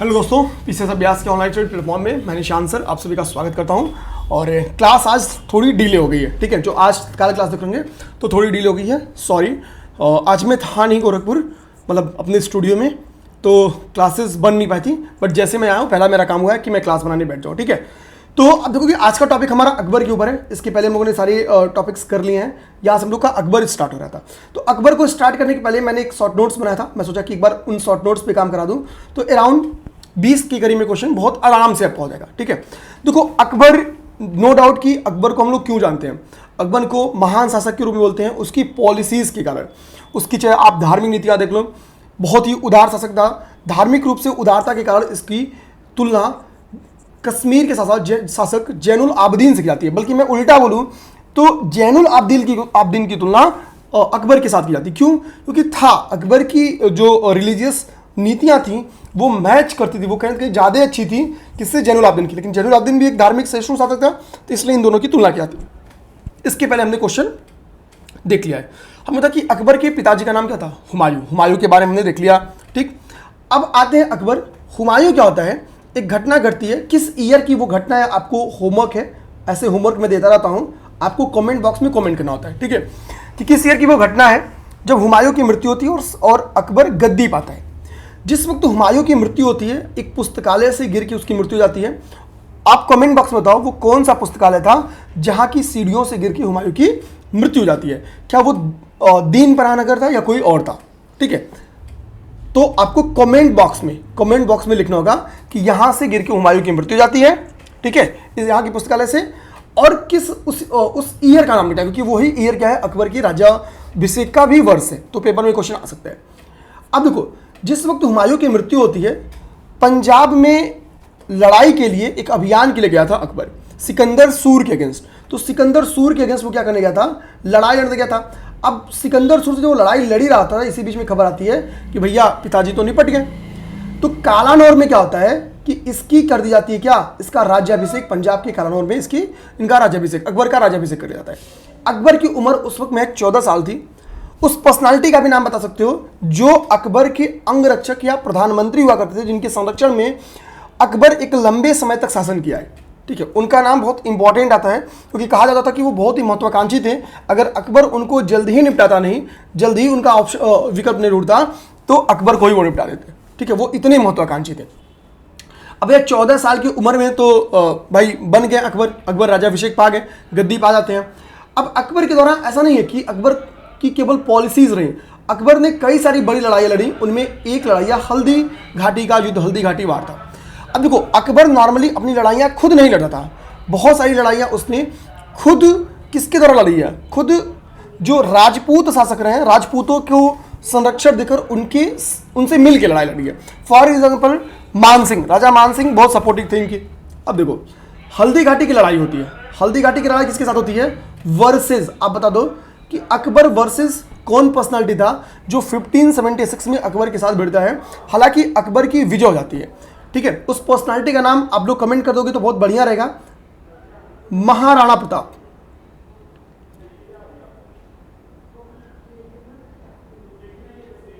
Hello दोस्तों, PCS अभ्यास के ऑनलाइन ट्रेड प्लेटफॉर्म में मैं निशान सर आप सभी का स्वागत करता हूं। और क्लास आज थोड़ी डिले हो गई है, ठीक है। जो आज कल क्लास देखेंगे तो थोड़ी डिले हो गई है, सॉरी। आज मैं था नहीं गोरखपुर, मतलब अपने स्टूडियो में, तो क्लासेस बन नहीं पाई थी। बट जैसे मैं आया हूँ, पहला मेरा काम हुआ है कि मैं क्लास बनाने बैठ जाऊँ, ठीक है। तो अब देखो कि आज का टॉपिक हमारा अकबर के ऊपर है। इसके पहले हम लोगों ने सारे टॉपिक्स कर लिए हैं। यहाँ से हम लोग का अकबर स्टार्ट हो रहा था। तो अकबर को स्टार्ट करने के पहले मैंने एक शॉर्ट नोट्स बनाया था। मैं सोचा कि एक बार उन शॉर्ट नोट्स पे काम करा दूं तो अराउंड 20 की करीब में क्वेश्चन बहुत आराम से पहुंच जाएगा, ठीक है। देखो अकबर, नो डाउट कि अकबर को हम लोग क्यों जानते हैं। अकबर को महान शासक के रूप में बोलते हैं उसकी पॉलिसीज के कारण। उसकी चाहे आप धार्मिक नीतियाँ देख लो, बहुत ही उदार शासक था। धार्मिक रूप से उदारता के कारण इसकी तुलना कश्मीर के शासक जैनुल आबदीन से की जाती है। बल्कि मैं उल्टा बोलूं तो जैनुल आबदीन की तुलना अकबर के साथ की जाती है। क्यों? क्योंकि था अकबर की जो रिलीजियस नीतियां थी वो मैच करती थी, वो कहीं कहीं ज़्यादा अच्छी थी किससे, जैनुल आबदीन की। लेकिन जैनुल आबदीन भी एक धार्मिक सहिष्णु शासक था, तो इसलिए इन दोनों की तुलना की जाती है। इसके पहले हमने क्वेश्चन देख लिया है। हमें था कि अकबर के पिताजी का नाम क्या था, हुमायूं। हुमायूं के बारे में हमने देख लिया, ठीक। अब आते हैं अकबर। हुमायूं क्या होता है, एक घटना घटती है। किस ईयर की वो घटना है, आपको होमवर्क है, ऐसे होमवर्क मैं देता रहता हूँ, आपको कमेंट बॉक्स में कमेंट करना होता है, ठीक है, कि किस ईयर की वो घटना है जब हुमायूं की मृत्यु होती है और अकबर गद्दी पाता है। जिस वक्त हुमायूं की मृत्यु होती है, एक पुस्तकालय से गिर के उसकी मृत्यु हो जाती है। आप कमेंट बॉक्स में बताओ वो कौन सा पुस्तकालय था जहां की सीढ़ियों से गिर के हुमायूं की मृत्यु हो जाती है। क्या वो दीन पनाह नगर था या कोई और था, ठीक है। तो आपको कमेंट बॉक्स में लिखना होगा कि यहां से गिर के हुमायूं की मृत्यु हो जाती है, ठीक है, यहां की पुस्तकालय से। और किस उस ईयर का नाम लिखा है, क्योंकि वही ईयर क्या है, अकबर की राज्याभिषेक का भी वर्ष है। तो पेपर में क्वेश्चन आ सकता है। अब देखो, जिस वक्त हुमायूं की मृत्यु होती है, पंजाब में लड़ाई के लिए एक अभियान के लिए गया था अकबर, सिकंदर सूर के अगेंस्ट। तो सिकंदर सूर के अगेंस्ट वो क्या करने गया था, लड़ाई लड़ने गया था। अब सिकंदर सूर से जो लड़ाई लड़ी रहा था, इसी बीच में खबर आती है कि भैया पिताजी तो निपट गए। तो कालानौर में क्या होता है कि इसकी कर दी जाती है क्या, इसका राज्याभिषेक, पंजाब के कालानौर में इनका राज्याभिषेक, अकबर का राज्याभिषेक कर दिया जाता है। अकबर की उम्र उस वक्त महज 14 साल थी। उस पर्सनालिटी का भी नाम बता सकते हो जो अकबर के अंगरक्षक या प्रधानमंत्री हुआ करते थे, जिनके संरक्षण में अकबर एक लंबे समय तक शासन किया है, ठीक है। उनका नाम बहुत इंपॉर्टेंट आता है, क्योंकि कहा जाता था कि वो बहुत ही महत्वाकांक्षी थे। अगर अकबर उनको जल्द ही निपटाता नहीं, जल्द ही उनका विकल्प नहीं ढूंढता, तो अकबर को ही वो निपटा देते, ठीक है। वो इतने महत्वाकांक्षी थे। अब ये 14 साल की उम्र में तो भाई बन गए अकबर राज्याभिषेक पा गए, गद्दी पा जाते हैं। अब अकबर के दौरान ऐसा नहीं है कि अकबर की केवल पॉलिसीज रही। अकबर ने कई सारी बड़ी लड़ाइयाँ लड़ी, उनमें एक लड़ाइयाँ हल्दी घाटी का युद्ध, हल्दी घाटी वार था। अब देखो, अकबर नॉर्मली अपनी लड़ाइयाँ खुद नहीं लड़ता था। बहुत सारी लड़ाइयाँ उसने खुद किसके द्वारा लड़ी है, खुद जो राजपूत शासक रहे हैं, राजपूतों को संरक्षण देकर उनसे मिल के लड़ाई लड़ी है। फॉर एग्जाम्पल मानसिंह, राजा मानसिंह बहुत सपोर्टिव थे इनकी। अब देखो, हल्दी घाटी की लड़ाई होती है। हल्दी घाटी की लड़ाई किसके साथ होती है, वर्सेस, आप बता दो कि अकबर वर्सेस कौन पर्सनालिटी था जो 1576 में अकबर के साथ भिड़ता है। हालांकि अकबर की विजय हो जाती है, ठीक है। उस पर्सनालिटी का नाम आप लोग कमेंट कर दोगे तो बहुत बढ़िया रहेगा, महाराणा प्रताप,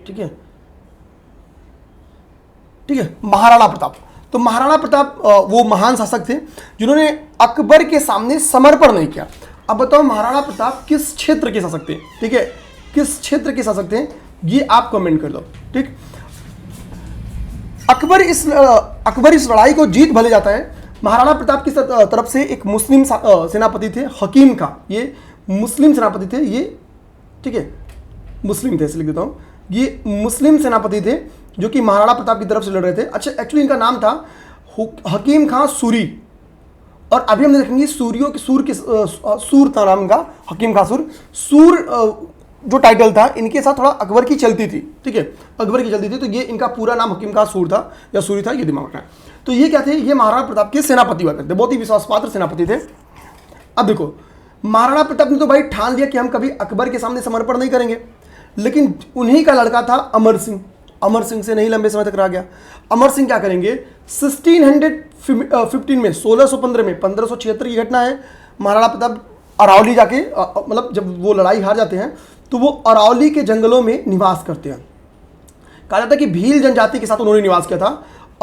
ठीक है, ठीक है, महाराणा प्रताप। तो महाराणा प्रताप वो महान शासक थे जिन्होंने अकबर के सामने समर्पण नहीं किया। अब बताओ महाराणा प्रताप किस क्षेत्र के शासक थे, ठीक है, किस क्षेत्र के शासक थे, ये आप कमेंट कर दो, ठीक। अकबर इस लड़ाई को जीत भले जाता है। महाराणा प्रताप की तरफ से एक मुस्लिम सेनापति थे, हकीम खां, ये मुस्लिम सेनापति थे, ये ठीक है, मुस्लिम थे, इसलिए लिख देता हूँ, ये मुस्लिम सेनापति थे जो कि महाराणा प्रताप की तरफ से लड़ रहे थे। अच्छा, एक्चुअली इनका नाम था हकीम खां सूरी, और अभी हम देखेंगे सूर था नाम का, हकीम खां सूर जो टाइटल था, इनके साथ थोड़ा अकबर की चलती थी, ठीक है, अकबर की चलती थी। तो ये इनका पूरा नाम हकीम खां सूर था या सूरी था, ये दिमाग रखना है। तो ये क्या थे, ये महाराणा प्रताप के सेनापति हुआ करते, बहुत ही विश्वासपात्र सेनापति थे। अब देखो, महाराणा प्रताप ने तो भाई ठान लिया कि हम कभी अकबर के सामने समर्पण नहीं करेंगे, लेकिन उन्हीं का लड़का था अमर सिंह। अमर सिंह से नहीं लंबे समय तक रह गया। अमर सिंह क्या करेंगे, 1615 में, 1615 में, 1576 की घटना है, महाराणा प्रताप अरावली जाके मतलब जब वो लड़ाई हार जाते हैं तो वो अरावली के जंगलों में निवास करते हैं। कहा जाता है कि भील जनजाति के साथ उन्होंने निवास किया था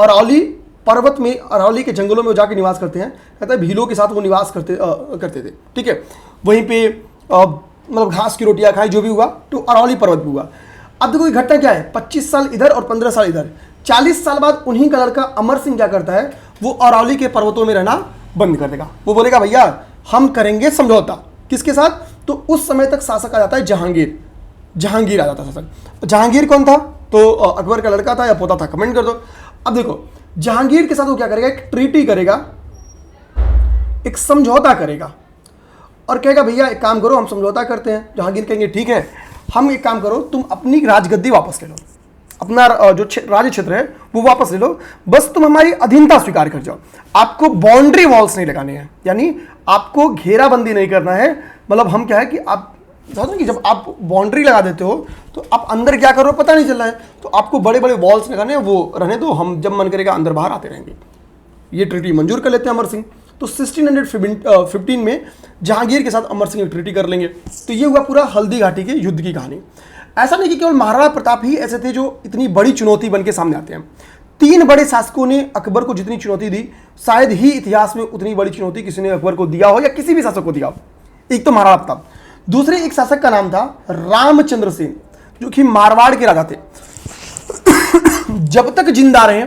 अरौली पर्वत में, अरौली के जंगलों में वो जाके निवास करते हैं। कहता है भीलों के साथ वो निवास करते थे, ठीक है। वहीं पे मतलब घास की रोटियां खाई, जो भी हुआ, तो अरौली पर्वत भी हुआ। अब देखो ये घटना क्या है, 25 साल इधर और 15 साल इधर, 40 साल बाद उन्हीं का लड़का अमर सिंह क्या करता है, वो अरौली के पर्वतों में रहना बंद कर देगा। वो बोलेगा भैया हम करेंगे समझौता, किसके साथ, तो उस समय तक शासक आ जाता है जहांगीर। जहांगीर आ जाता है शासक। जहांगीर कौन था, तो अकबर का लड़का था या पोता था, कमेंट कर दो। अब देखो जहांगीर के साथ वो क्या करेगा, एक ट्रीटी करेगा, एक समझौता करेगा और कहेगा भैया एक काम करो, हम समझौता करते हैं। जहांगीर कहेंगे ठीक है, हम एक काम करो, तुम अपनी राजगद्दी वापस ले लो, अपना जो राज्य क्षेत्र है वो वापस ले लो, बस तुम हमारी अधीनता स्वीकार कर जाओ। आपको बाउंड्री वॉल्स नहीं लगाने हैं, यानी आपको घेराबंदी नहीं करना है। मतलब हम क्या है कि आप समझते हैं कि जब आप बाउंड्री लगा देते हो तो आप अंदर क्या करो पता नहीं चल रहा है, तो आपको बड़े बड़े वॉल्स लगाने हैं, वो रहने दो, हम जब मन करेगा अंदर बाहर आते रहेंगे। ये ट्रीटी मंजूर कर लेते हैं अमर सिंह। तो 1615 में जहांगीर के साथ अमर सिंह एक ट्रीटी कर लेंगे। तो ये हुआ पूरा हल्दी घाटी के युद्ध की कहानी। ऐसा नहीं कि केवल महाराणा प्रताप ही ऐसे थे जो इतनी बड़ी चुनौती बन के सामने आते हैं। 3 बड़े शासकों ने अकबर को जितनी चुनौती दी, शायद ही इतिहास में उतनी बड़ी चुनौती किसी ने अकबर को दिया हो या किसी भी शासक को दिया हो। एक तो महाराणा प्रताप, दूसरे एक शासक का नाम था रामचंद्र सेन, जो कि मारवाड़ के राजा थे। जब तक जिंदा रहे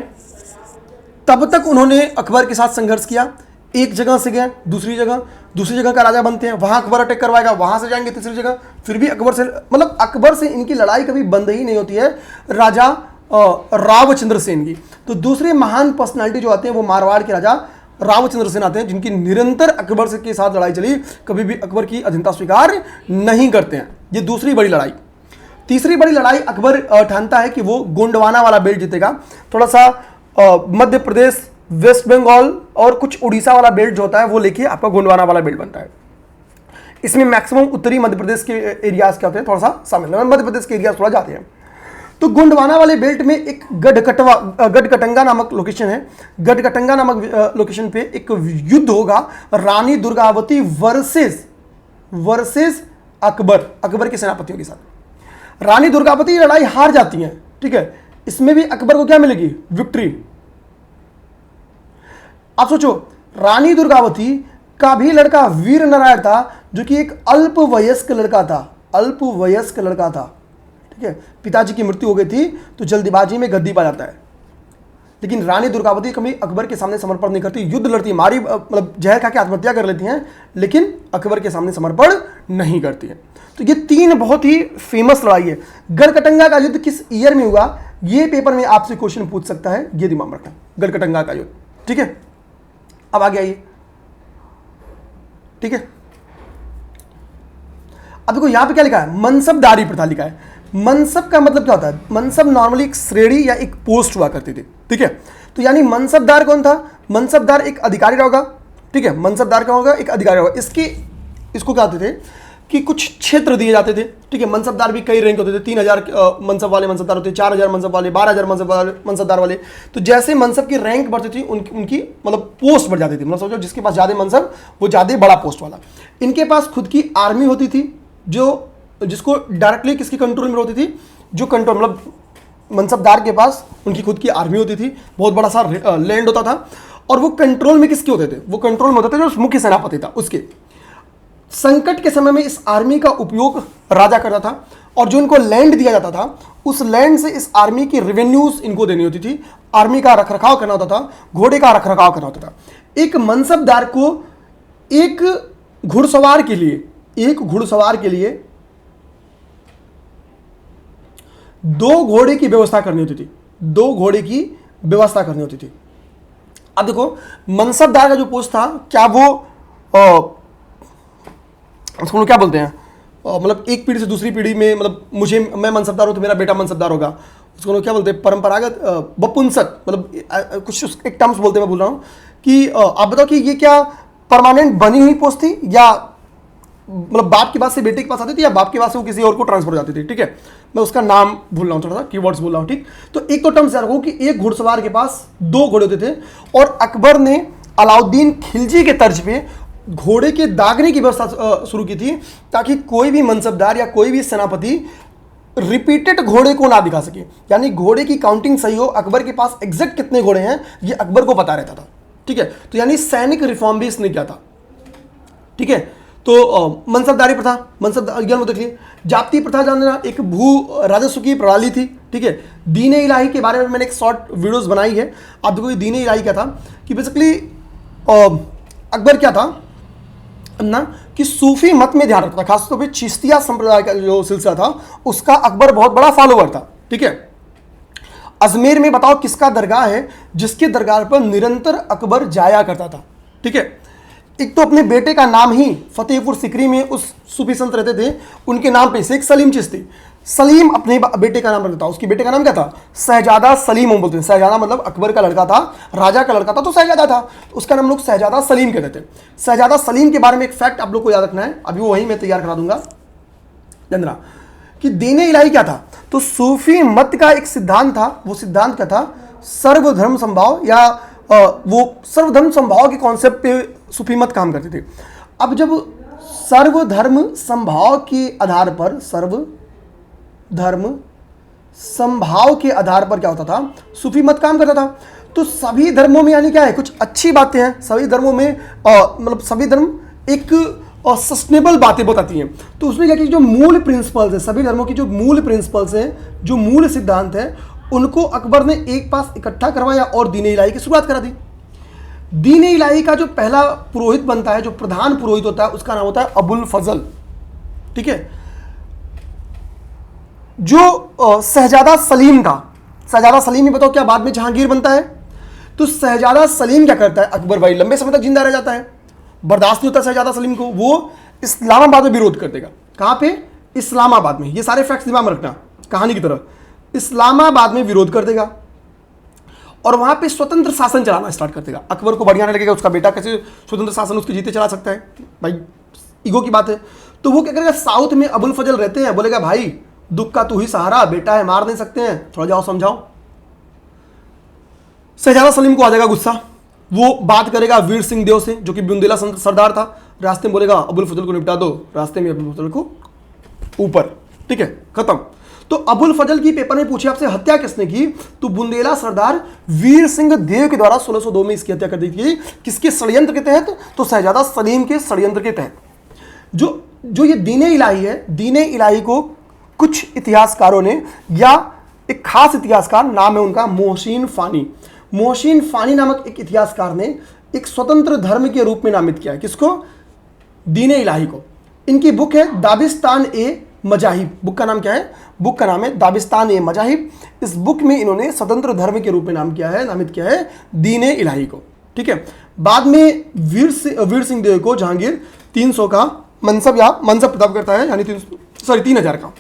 तब तक उन्होंने अकबर के साथ संघर्ष किया। एक जगह से गए दूसरी जगह का राजा बनते हैं, वहां अकबर अटैक करवाएगा, वहां से जाएंगे तीसरी जगह, फिर भी अकबर से, मतलब अकबर से इनकी लड़ाई कभी बंद ही नहीं होती है। राजा रामचंद्र सेन की। तो दूसरे महान पर्सनालिटी जो आते हैं वो मारवाड़ के राजा रामचंद्र सेन आते हैं, जिनकी निरंतर अकबर से के साथ लड़ाई चली, कभी भी अकबर की अधीनता स्वीकार नहीं करते हैं। ये दूसरी बड़ी लड़ाई। तीसरी बड़ी लड़ाई अकबर ठानता है कि वो गोंडवाना वाला बेल्ट जीतेगा। थोड़ा सा मध्य प्रदेश, वेस्ट बंगाल और कुछ उड़ीसा वाला बेल्ट जो होता है वो लेके आपका गोंडवाना वाला बेल्ट बनता है। इसमें मैक्सिमम उत्तरी मध्य प्रदेश के एरियाज क्या होते हैं, थोड़ा सा शामिल है, मध्य प्रदेश के एरियाज थोड़ा जाते हैं। तो गोंडवाना वाले बेल्ट में एक गढ़कटंगा नामक लोकेशन है। गढ़कटंगा नामक लोकेशन पे एक युद्ध होगा, रानी दुर्गावती वर्सेस अकबर के सेनापतियों के साथ। रानी दुर्गावती लड़ाई हार जाती हैं, ठीक है। इसमें भी अकबर को क्या मिलेगी, विक्ट्री। आप सोचो, रानी दुर्गावती का भी लड़का वीर नारायण था, जो कि एक अल्पवयस्क लड़का था, ठीक है। पिताजी की मृत्यु हो गई थी तो जल्दीबाजी में गद्दी पा जाता है। लेकिन रानी दुर्गावती कभी अकबर के सामने समर्पण नहीं करती, युद्ध लड़ती, मारी, मतलब जहर खा के आत्महत्या कर लेती हैं, लेकिन अकबर के सामने समर्पण नहीं करती हैं। तो ये 3 बहुत ही फेमस लड़ाई है। गढ़कटंगा का युद्ध किस ईयर में हुआ, ये पेपर में आपसे क्वेश्चन पूछ सकता है, ये दिमाग में रखना, गढ़कटंगा का युद्ध, ठीक है। अब आगे आइए, ठीक है। अब देखो यहां पे क्या लिखा है, मनसबदारी प्रथा लिखा है। मनसब का मतलब क्या होता है, मनसब नॉर्मली एक श्रेणी या एक पोस्ट हुआ करती थी, ठीक है। तो यानी मनसबदार कौन था, मनसबदार एक अधिकारी होगा, ठीक है। मनसबदार क्या होगा, एक अधिकारी होगा। इसको क्या होते थे कि कुछ क्षेत्र दिए जाते थे, ठीक है। मनसबदार भी कई रैंक होते थे, 3000 मनसब वाले मनसबदार होते, 4000 मनसब वाले, 12000 मनसबदार वाले। तो जैसे मनसब की रैंक बढ़ती थी उनकी मतलब पोस्ट बढ़ जाती थी। मतलब समझो जिसके पास ज्यादा मनसब वो ज्यादा बड़ा पोस्ट वाला। इनके पास खुद की आर्मी होती थी, जिसको डायरेक्टली किसकी कंट्रोल में होती थी, जो कंट्रोल, मतलब मनसबदार के पास उनकी खुद की आर्मी होती थी, बहुत बड़ा सा लैंड होता था, और वो कंट्रोल में किसके होते थे, वो कंट्रोल में होते थे जो मुख्य सेनापति था उसके। संकट के समय में इस आर्मी का उपयोग राजा करता था, और जो इनको लैंड दिया जाता था उस लैंड से इस आर्मी की रेवेन्यूज इनको देनी होती थी, आर्मी का रखरखाव करना होता था, घोड़े का रखरखाव करना होता था। एक मनसबदार को एक घुड़सवार के लिए 2 घोड़े की व्यवस्था करनी होती थी, 2 घोड़े की व्यवस्था करनी होती थी। अब देखो मनसबदार का जो पोस्ट था, क्या वो उसको क्या बोलते हैं, मतलब एक पीढ़ी से दूसरी पीढ़ी में, मतलब मैं मनसबदार हूं तो मेरा बेटा मनसबदार होगा, उसको क्या बोलते हैं, परंपरागत बपुंसक, मतलब कुछ एक टर्म्स बोलते हैं, मैं बोल रहा हूं कि आप बताओ कि ये क्या परमानेंट बनी हुई पोस्ट थी, या मतलब बाप के पास से बेटे के पास आती थी, या बाप के पास से वो किसी और को ट्रांसफर हो जाती थी, ठीक है। मैं उसका नाम भूल रहा हूँ, थोड़ा सा कीवर्ड्स भूल रहा हूँ, ठीक। तो एक तो टर्म्स याद रखो कि एक घुड़सवार के पास 2 घोड़े होते थे, और अकबर ने अलाउद्दीन खिलजी के तर्ज पे घोड़े के दागने की व्यवस्था शुरू की थी, ताकि कोई भी मनसबदार या कोई भी सेनापति रिपीटेड घोड़े को ना दिखा सके, यानी घोड़े की काउंटिंग सही हो, अकबर के पास एग्जैक्ट कितने घोड़े हैं ये अकबर को पता रहता था, ठीक है। तो यानी सैनिक रिफॉर्म भी इसने किया था, ठीक है। तो मनसबदारी प्रथा, मनसब वो देखिए, जाति प्रथा जानना एक भू राजस्व की प्रणाली थी, ठीक है। दीन इलाही के बारे में मैंने एक शॉर्ट वीडियोस बनाई है, आप देखो दीन इलाही क्या था कि बेसिकली अकबर क्या था ना कि सूफी मत में ध्यान रखता था, खासतौर पे चिश्तिया संप्रदाय का जो सिलसिला था उसका अकबर बहुत बड़ा फॉलोवर था, ठीक है। अजमेर में बताओ किसका दरगाह है जिसके दरगाह पर निरंतर अकबर जाया करता था, ठीक है। एक तो अपने बेटे का नाम ही फतेहपुर सिकरी में उस सूफी संत रहते थे उनके नाम पे शेख सलीम चिश्ती, सलीम अपने बेटे का नाम रखता था, उसके बेटे का नाम क्या था, शहजादा सलीम हम बोलते थे। शहजादा मतलब अकबर का लड़का था, राजा का लड़का था तो शहजादा था, उसका नाम लोग शहजादा सलीम कहते थे। शहजादा सलीम के बारे में एक फैक्ट आप लोग को याद रखना है, अभी वही मैं तैयार करा दूंगा चंद्रा, कि दीन इलाही क्या था। तो सूफी मत का एक सिद्धांत था, वो सिद्धांत क्या था, सर्वधर्म संभाव, या वो सर्वधर्म संभाव के कॉन्सेप्ट पे सूफी मत काम करते थे। अब जब सर्वधर्म संभाव के आधार पर, सर्वधर्म संभाव के आधार पर क्या होता था, सूफी मत काम करता था। तो सभी धर्मों में यानी क्या है, कुछ अच्छी बातें हैं सभी धर्मों में, मतलब सभी धर्म एक सस्टेनेबल बातें बताती हैं। तो उसमें क्या कि जो मूल प्रिंसिपल्स हैं, सभी धर्मों की जो मूल प्रिंसिपल्स हैं, जो मूल सिद्धांत हैं, उनको अकबर ने एक पास इकट्ठा करवाया और दीन इलाही की शुरुआत करा दी। दीन इलाही का जो पहला पुरोहित बनता है, जो प्रधान पुरोहित होता है, उसका नाम होता है अबुल फजल, ठीक है। जो शहजादा सलीम था, शहजादा सलीम ही बताओ क्या बाद में जहांगीर बनता है। तो शहजादा सलीम क्या करता है, अकबर भाई लंबे समय तक जिंदा रह जाता है, बर्दाश्त नहीं होता शहजादा सलीम को, वो इस्लामाबाद में विरोध कर देगा। कहां पे, इस्लामाबाद में। ये सारे फैक्ट्स दिमाग में रखना कहानी की तरह, इस्लामाबाद में विरोध कर देगा और वहां पे स्वतंत्र शासन चलाना स्टार्ट कर देगा। अकबर को बढ़िया नहीं लगेगा, उसका बेटा कैसे स्वतंत्र शासन उसके जीते चला सकता है, भाई ईगो की बात है। तो वो क्या करेगा, साउथ में अबुल फजल रहते हैं, बोलेगा भाई दुख का तू ही सहारा, बेटा है मार नहीं सकते हैं, थोड़ा जाओ समझाओ। शहजादा सलीम को आ जाएगा गुस्सा, वो बात करेगा वीर सिंह देव से जो कि बुंदेला सरदार था, रास्ते में बोलेगा अबुल फजल को निपटा दो, रास्ते में अबुल फजल को ऊपर, ठीक है, खत्म। तो अबुल फजल की पेपर में पूछे आपसे हत्या किसने की, तो बुंदेला सरदार वीर सिंह देव के द्वारा 1602 में इसकी हत्या कर दी थी। किसके षड्यंत्र के तहत, तो शहजादा सलीम के षड्यंत्र के तहत। जो ये दीन इलाही है, दीन इलाही को कुछ इतिहासकारों ने, या एक खास इतिहासकार नाम है उनका मोहसिन फानी, मोहसिन फानी नामक एक इतिहासकार ने एक स्वतंत्र धर्म के रूप में नामित किया है। किसको, दीन इलाही को। इनकी बुक है दाबिस्तान ए मजाहिब, बुक का नाम क्या है, बुक का नाम है दाबिस्तान ए मजाहिब। इस बुक में इन्होंने स्वतंत्र धर्म के रूप में नामित किया है दीन इलाही को, ठीक है। बाद में वीर सिंह देव को जहांगीर 300 का मनसब प्रताप करता है, यानी 3000 का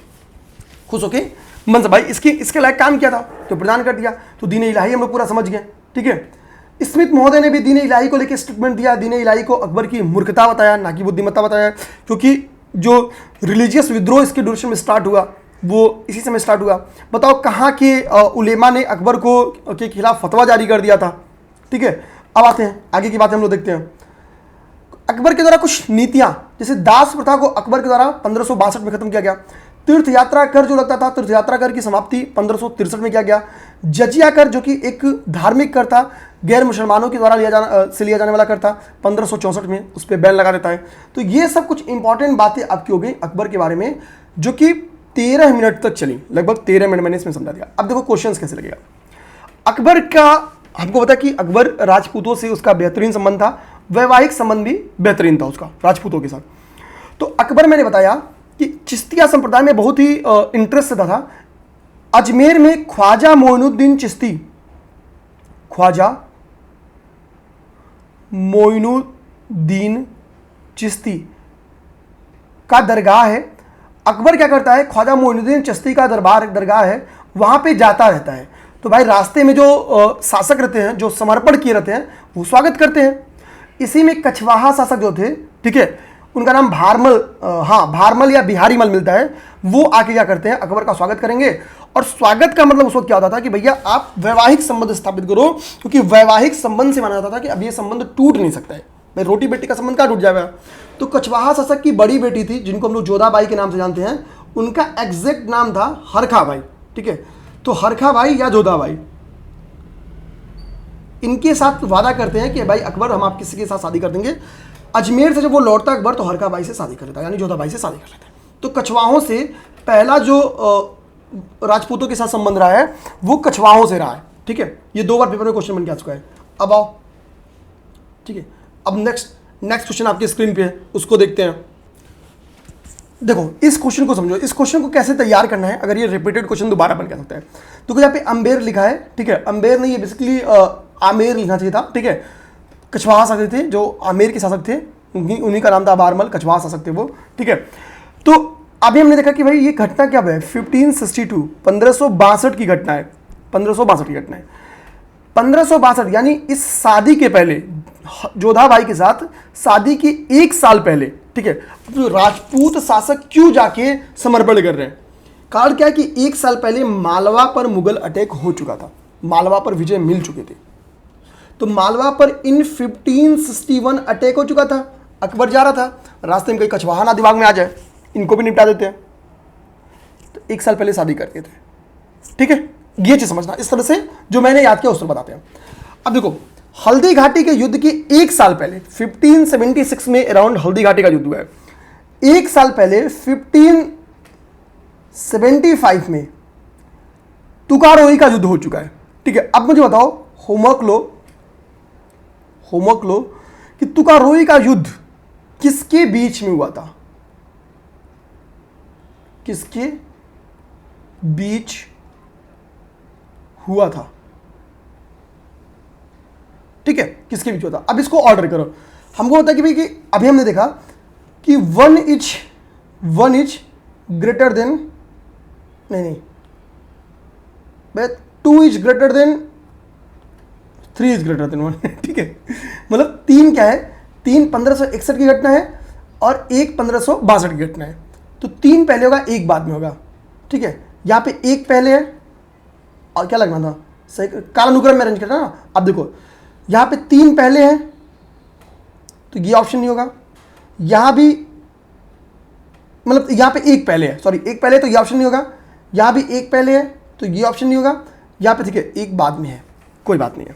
खुश होके मनसब, भाई इसके लायक काम किया था तो प्रदान कर दिया। तो दीन इलाही हम लोग पूरा समझ गए, ठीक है। स्मिथ महोदय ने भी दीन इलाही को लेकर स्टेटमेंट दिया, दीन इलाही को अकबर की मूर्खता बताया, ना कि बुद्धिमत्ता बताया, क्योंकि जो रिलीजियस विद्रोह इसके ड्यूरेशन में स्टार्ट हुआ वो इसी समय स्टार्ट हुआ। बताओ कहाँ के उलेमा ने अकबर को के खिलाफ फतवा जारी कर दिया था, ठीक है। अब आते हैं आगे की बात हम लोग देखते हैं। अकबर के द्वारा कुछ नीतियां, जैसे दास प्रथा को अकबर के द्वारा 1562 में खत्म किया गया। तीर्थ यात्रा कर जो लगता था, तीर्थ यात्रा कर की समाप्ति 1563 में किया गया। जजिया कर जो कि एक धार्मिक कर था, गैर मुसलमानों के द्वारा लिया जाने वाला कर था, 1564 में उस पर बैन लगा देता है। तो ये सब कुछ इंपॉर्टेंट बातें आपकी हो गई अकबर के बारे में, जो कि 13 मिनट तक चली, लगभग 13 मिनट मैंने इसमें समझा दिया। अब देखो क्वेश्चन कैसे लगेगा। अकबर का हमको पता कि अकबर राजपूतों से उसका बेहतरीन संबंध था, वैवाहिक संबंध भी बेहतरीन था उसका राजपूतों के साथ। तो अकबर मैंने बताया कि चिश्तिया संप्रदाय में बहुत ही इंटरेस्ट था। अजमेर में ख्वाजा मोइनुद्दीन चिश्ती, ख्वाजा मोइनुद्दीन चिश्ती का दरगाह है। अकबर क्या करता है, ख्वाजा मोइनुद्दीन चिश्ती का दरगाह है, वहां पे जाता रहता है। तो भाई रास्ते में जो शासक रहते हैं, जो समर्पण किए रहते हैं, वो स्वागत करते हैं। इसी में कछवाहा शासक जो थे, ठीक है, उनका नाम भारमल या बिहारी मल मिलता है, वो आके क्या करते हैं, अकबर का स्वागत करेंगे। और स्वागत का मतलब उस वक्त क्या होता था कि भैया आप वैवाहिक संबंध स्थापित करो, क्योंकि वैवाहिक संबंध से माना जाता था कि अब ये संबंध टूट नहीं सकता है। भाई रोटी बेटी का संबंध कहाँ टूट जाएगा। तो कछवाहा शासक की बड़ी बेटी थी, जिनको हम लोग जोधाबाई के नाम से जानते हैं, उनका एग्जैक्ट नाम था हरखा भाई, ठीक है। तो हरखा भाई या जोधा भाई, इनके साथ वादा करते हैं कि भाई अकबर हम आप किसी के साथ शादी कर देंगे। अजमेर से जब वो लौटता अकबर तो हरखा भाई से शादी कर लेता है, यानी जोधा भाई से शादी कर लेता है। तो कछवाहों से पहला जो राजपूतों के साथ संबंध रहा है वो कछवाहों से रहा है, ठीक है। ये 2 बार पेपर में क्वेश्चन बन के आ चुका है। अब आओ, ठीक है, अब नेक्स्ट क्वेश्चन आपकी स्क्रीन पे है, उसको देखते हैं। देखो इस क्वेश्चन को समझो, इस क्वेश्चन को कैसे तैयार करना है अगर ये रिपीटेड क्वेश्चन दोबारा बन के आ सकता है। तो यहाँ पे अंबेर लिखा है, ठीक है। अंबेर नहीं, ये बेसिकली आमेर लिखना चाहिए था, ठीक है। कछवाहा शासक थे जो आमेर के शासक थे, उन्हीं का नाम था बारमल, कछवाहा शासक थे वो, ठीक है। तो अभी हमने देखा कि भाई ये घटना क्या है, 1562 1562 की घटना है, 1562 की घटना है। 1562 यानी इस शादी के पहले, जोधा भाई के साथ शादी के 1 साल पहले, ठीक है। तो राजपूत शासक क्यों जाके समर्पण कर रहे हैं? कारण क्या है कि 1 साल पहले मालवा पर मुगल अटैक हो चुका था, मालवा पर विजय मिल चुके थे। तो मालवा पर इन 1561 अटैक हो चुका था। अकबर जा रहा था, रास्ते में कोई कछवाहा ना दिमाग में आ जाए, इनको भी निपटा देते हैं। तो 1 साल पहले शादी करते थे, ठीक है। ये चीज समझना, इस तरह से जो मैंने याद किया उस पर बताते हैं। अब देखो हल्दी घाटी के युद्ध के 1 साल पहले 1576 में अराउंड हल्दी घाटी का युद्ध हुआ है। 1 साल पहले 1575 में तुकारोई का युद्ध हो चुका है, ठीक है। अब मुझे बताओ होमवर्क लो कि तुकारोई का युद्ध किसके बीच में हुआ था? किसके बीच हुआ था, ठीक है, किसके बीच हुआ था। अब इसको ऑर्डर करो। हमको होता है कि भाई कि अभी हमने देखा कि 1 इज ग्रेटर देन, नहीं 2 is greater than 3 is greater than 1, ठीक है। मतलब 3 क्या है, 3 1561 की घटना है और 1 1562 की घटना है। तो 3 पहले होगा, 1 बाद में होगा, ठीक है। यहाँ पे 1 पहले है और क्या लगना था, सही कालानुक्रम में अरेंज करना ना। अब देखो यहाँ पे 3 पहले हैं तो ये ऑप्शन नहीं होगा, यहाँ भी मतलब यहाँ पे 1 पहले है, सॉरी 1 पहले तो ये ऑप्शन नहीं होगा, यहाँ भी 1 पहले है तो ये ऑप्शन नहीं होगा, यहाँ पे ठीक है 1 बाद में है, कोई बात नहीं है।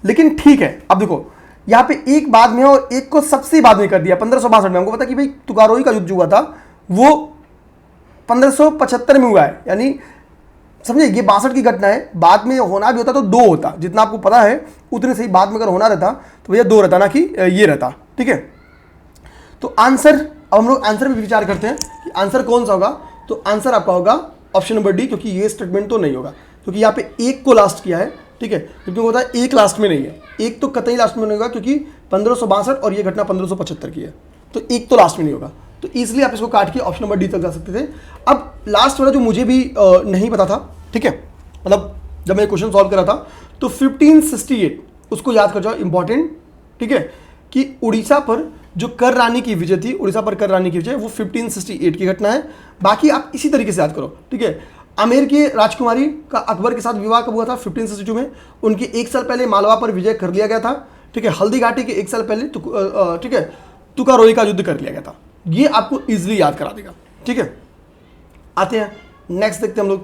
लेकिन ठीक है, अब देखो यहाँ पे 1 बाद में है और 1 को सबसे बाद में कर दिया 1562 में। हमको पता कि भाई तुकारोई का युद्ध जो हुआ था वो 1575 में हुआ है, यानी समझे ये 62 की घटना है। बाद में होना भी होता तो 2 होता, जितना आपको पता है उतने सही बाद में अगर होना रहता तो भैया 2 रहता, ना कि ये रहता, ठीक है। तो आंसर, अब हम लोग आंसर में विचार करते हैं कि आंसर कौन सा होगा। तो आंसर आपका होगा ऑप्शन नंबर डी, क्योंकि ये स्टेटमेंट तो नहीं होगा, क्योंकि यहाँ पे 1 को लास्ट किया है, ठीक है। क्योंकि होता है 1 लास्ट में नहीं है, 1 तो कतई लास्ट में नहीं होगा, क्योंकि 1562 और ये घटना 1575 की है, तो 1 तो लास्ट में नहीं होगा। तो इसलिए आप इसको काट के ऑप्शन नंबर डी तक जा सकते थे। अब लास्ट वाला जो मुझे भी नहीं पता था, ठीक है, मतलब जब मैं क्वेश्चन सॉल्व कर रहा था तो 1568 उसको याद कर जाओ, इंपॉर्टेंट, ठीक है, कि उड़ीसा पर जो कर रानी की विजय थी, उड़ीसा पर कर रानी की विजय वो 1568 की घटना है। बाकी आप इसी तरीके से याद करो, ठीक है। आमेर की राजकुमारी का अकबर के साथ विवाह कब हुआ था? 1562 में। उनके 1 साल पहले मालवा पर विजय कर लिया गया था, ठीक है। हल्दी घाटी के 1 साल पहले ठीक है तुकारोई का युद्ध कर लिया गया था। ये आपको इजीली याद करा देगा, ठीक है। आते हैं नेक्स्ट, देखते हैं हम लोग।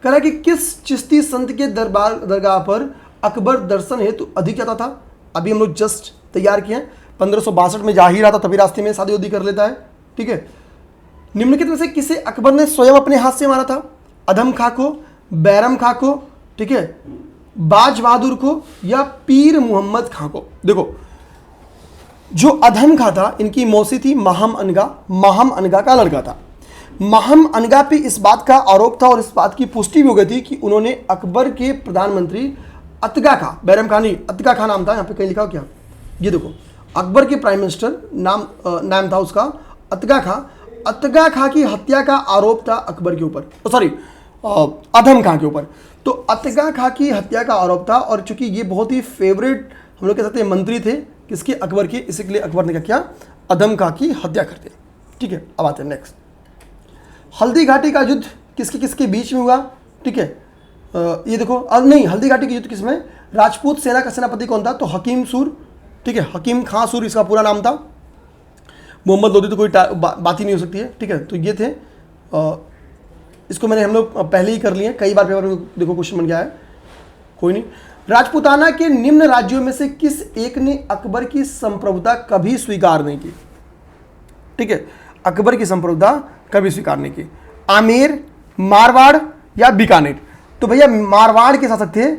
कह रहा है कि किस चिश्ती संत के दरगाह पर अकबर दर्शन हेतु अधिक जाता था? अभी हम लोग जस्ट तैयार किए हैं, 1562 में जा ही रहा था, तभी रास्ते में शादी उदी कर लेता है, ठीक है। निम्नलिखित में से किसे अकबर ने स्वयं अपने हाथ से मारा था? अधम खां को, बैरम खां को, ठीक है, बाज बहादुर को या पीर मोहम्मद खां को? देखो जो अधम खां था, इनकी मौसी थी महम अनगा का लड़का था। महम अनगा पे इस बात का आरोप था और इस बात की पुष्टि भी हो गई थी कि उन्होंने अकबर के प्रधानमंत्री अतगा खां, बैरम खां नहीं, अतगा खां नाम था, यहाँ पे कहीं लिखा हो क्या? ये देखो अकबर के प्राइम मिनिस्टर नाम था उसका अतगा खां। अतगा खां की हत्या का आरोप था अकबर के ऊपर, सॉरी अधम खां के ऊपर। तो अतगा खां की हत्या का आरोप था और चूंकि ये बहुत ही फेवरेट हम लोग कह सकते हैं मंत्री थे किसके? अकबर के, इसलिए अकबर ने क्या किया? अधम खां की हत्या कर दिया, ठीक है। अब आते हैं नेक्स्ट। हल्दी घाटी का युद्ध किसके किसके बीच में हुआ? ठीक है, ये देखो, नहीं, हल्दी घाटी का युद्ध किसमें? राजपूत सेना का सेनापति कौन था? तो हकीम सूर, ठीक है, हकीम खां सूर इसका पूरा नाम था। मोहम्मद लोदी तो कोई बात ही नहीं हो सकती है, ठीक है। तो ये थे इसको मैंने हम लोग पहले ही कर लिए, कई बार पेपर में देखो क्वेश्चन बन गया है, कोई नहीं। राजपूताना के निम्न राज्यों में से किस एक ने अकबर की संप्रभुता कभी स्वीकार नहीं की? ठीक है, अकबर की संप्रभुता कभी स्वीकार नहीं की। आमेर, मारवाड़ या बीकानेर? तो भैया मारवाड़ के शासक थे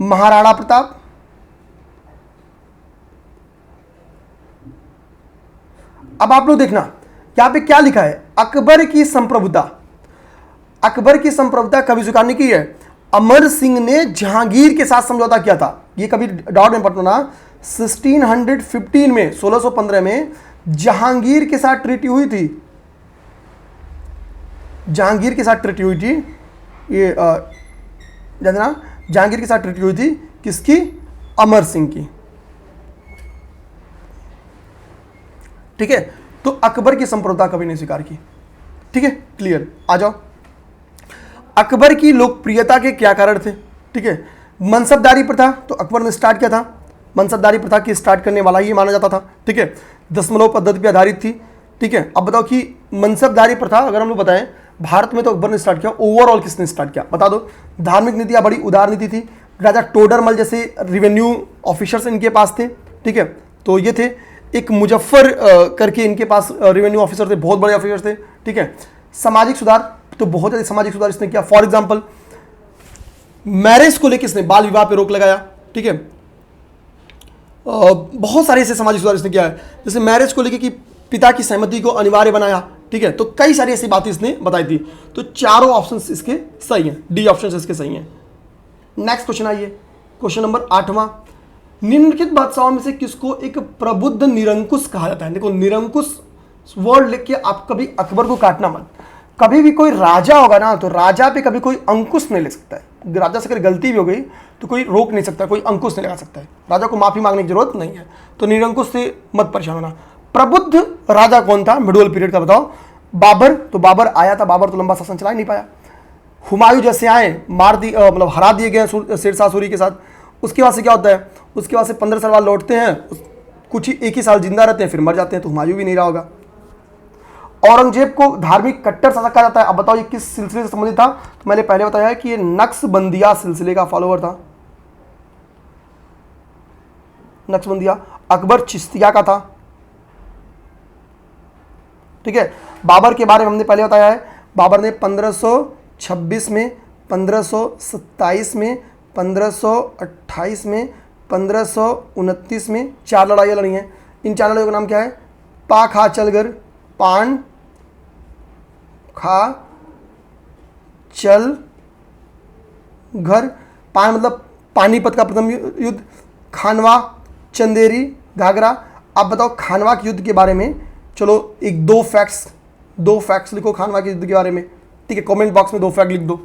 महाराणा प्रताप। अब आप लोग देखना यहां पे क्या लिखा है, अकबर की संप्रभुता। अकबर की संप्रभुता कभी स्वीकार नहीं की है। अमर सिंह ने जहांगीर के साथ समझौता किया था, ये कभी डाउट में पढ़ना। 1615 में, 1615 में जहांगीर के साथ ट्रीटी हुई थी, जहांगीर के साथ ट्रीटी हुई थी, ये जानना, जहांगीर के साथ ट्रीटी हुई थी किसकी? अमर सिंह की। ठीक है, तो अकबर की संप्रभुता कभी नहीं स्वीकार की। ठीक है, क्लियर। आ जाओ, अकबर की लोकप्रियता के क्या कारण थे? ठीक है, मनसबदारी प्रथा तो अकबर ने स्टार्ट किया था, मनसबदारी प्रथा की स्टार्ट करने वाला ही माना जाता था। ठीक है, दशमलव पद्धति पर आधारित थी। ठीक है, अब बताओ कि मनसबदारी प्रथा अगर हम लोग बताएं भारत में तो अकबर ने स्टार्ट किया, ओवरऑल किसने स्टार्ट किया बता दो? धार्मिक नीतियां बड़ी उदार नीति थी, राजा टोडरमल जैसे रेवेन्यू ऑफिसर्स इनके पास थे। ठीक है, तो ये थे। एक मुजफ्फर करके इनके पास रेवेन्यू ऑफिसर थे, बहुत बड़े ऑफिसर थे। ठीक है, सामाजिक सुधार तो बहुत ज्यादा सामाजिक सुधार इसने किया। फॉर एग्जाम्पल मैरिज को लेकर इसने बाल विवाह पे रोक लगाया। ठीक है, बहुत सारे ऐसे सामाजिक सुधार इसने किया है, जैसे मैरिज को लेकर कि पिता की सहमति को अनिवार्य बनाया। ठीक है, तो कई सारी ऐसी बातें इसने बताई थी। तो चारों ऑप्शंस इसके सही हैं, डी ऑप्शन इसके सही हैं। नेक्स्ट क्वेश्चन आइए, क्वेश्चन नंबर 8वां। निम्नलिखित बादशाहों में से किसको एक प्रबुद्ध निरंकुश कहा जाता है? देखो, निरंकुश वर्ड लिख के आप कभी अकबर को काटना मत। कभी भी कोई राजा होगा ना, तो राजा पे कभी कोई अंकुश नहीं ले सकता है। राजा से अगर गलती भी हो गई तो कोई रोक नहीं सकता, कोई अंकुश नहीं लगा सकता है। राजा को माफी मांगने की जरूरत नहीं है, तो निरंकुश से मत परेशान होना। प्रबुद्ध राजा कौन था मिडल पीरियड का बताओ? बाबर। तो बाबर आया था, बाबर तो लंबा शासन चला ही नहीं पाया। हुमायूं जैसे आए, मतलब हरा दिए गए शेरशाह सूरी के साथ। उसके बाद से क्या होता है? उसके बाद से 15 साल बाद लौटते हैं, कुछ ही एक ही साल जिंदा रहते हैं, फिर मर जाते हैं। तो हुमायूं भी नहीं रहा होगा। औरंगजेब को धार्मिक कट्टर शासक कहा जाता है। अब बताओ ये किस सिलसिले से संबंधित था? तो मैंने पहले बताया कि ये नक्शबंदिया सिलसिले का फॉलोअर था। नक्शबंदिया। अकबर चिश्तिया का था। ठीक है, बाबर के बारे में हमने पहले बताया है। बाबर ने 1526 में, 1527 में, 1528 में, 1529 में 4 लड़ाइयाँ लड़ी हैं। इन 4 लड़ाइयों का नाम क्या है? पा खा चलगर, पान खा चल घर। पान मतलब पानीपत का प्रथम युद्ध, खानवा, चंदेरी, घाघरा। अब बताओ खानवा के युद्ध के बारे में, चलो एक दो फैक्ट्स लिखो खानवा के युद्ध के बारे में। ठीक है, कमेंट बॉक्स में 2 फैक्ट लिख दो।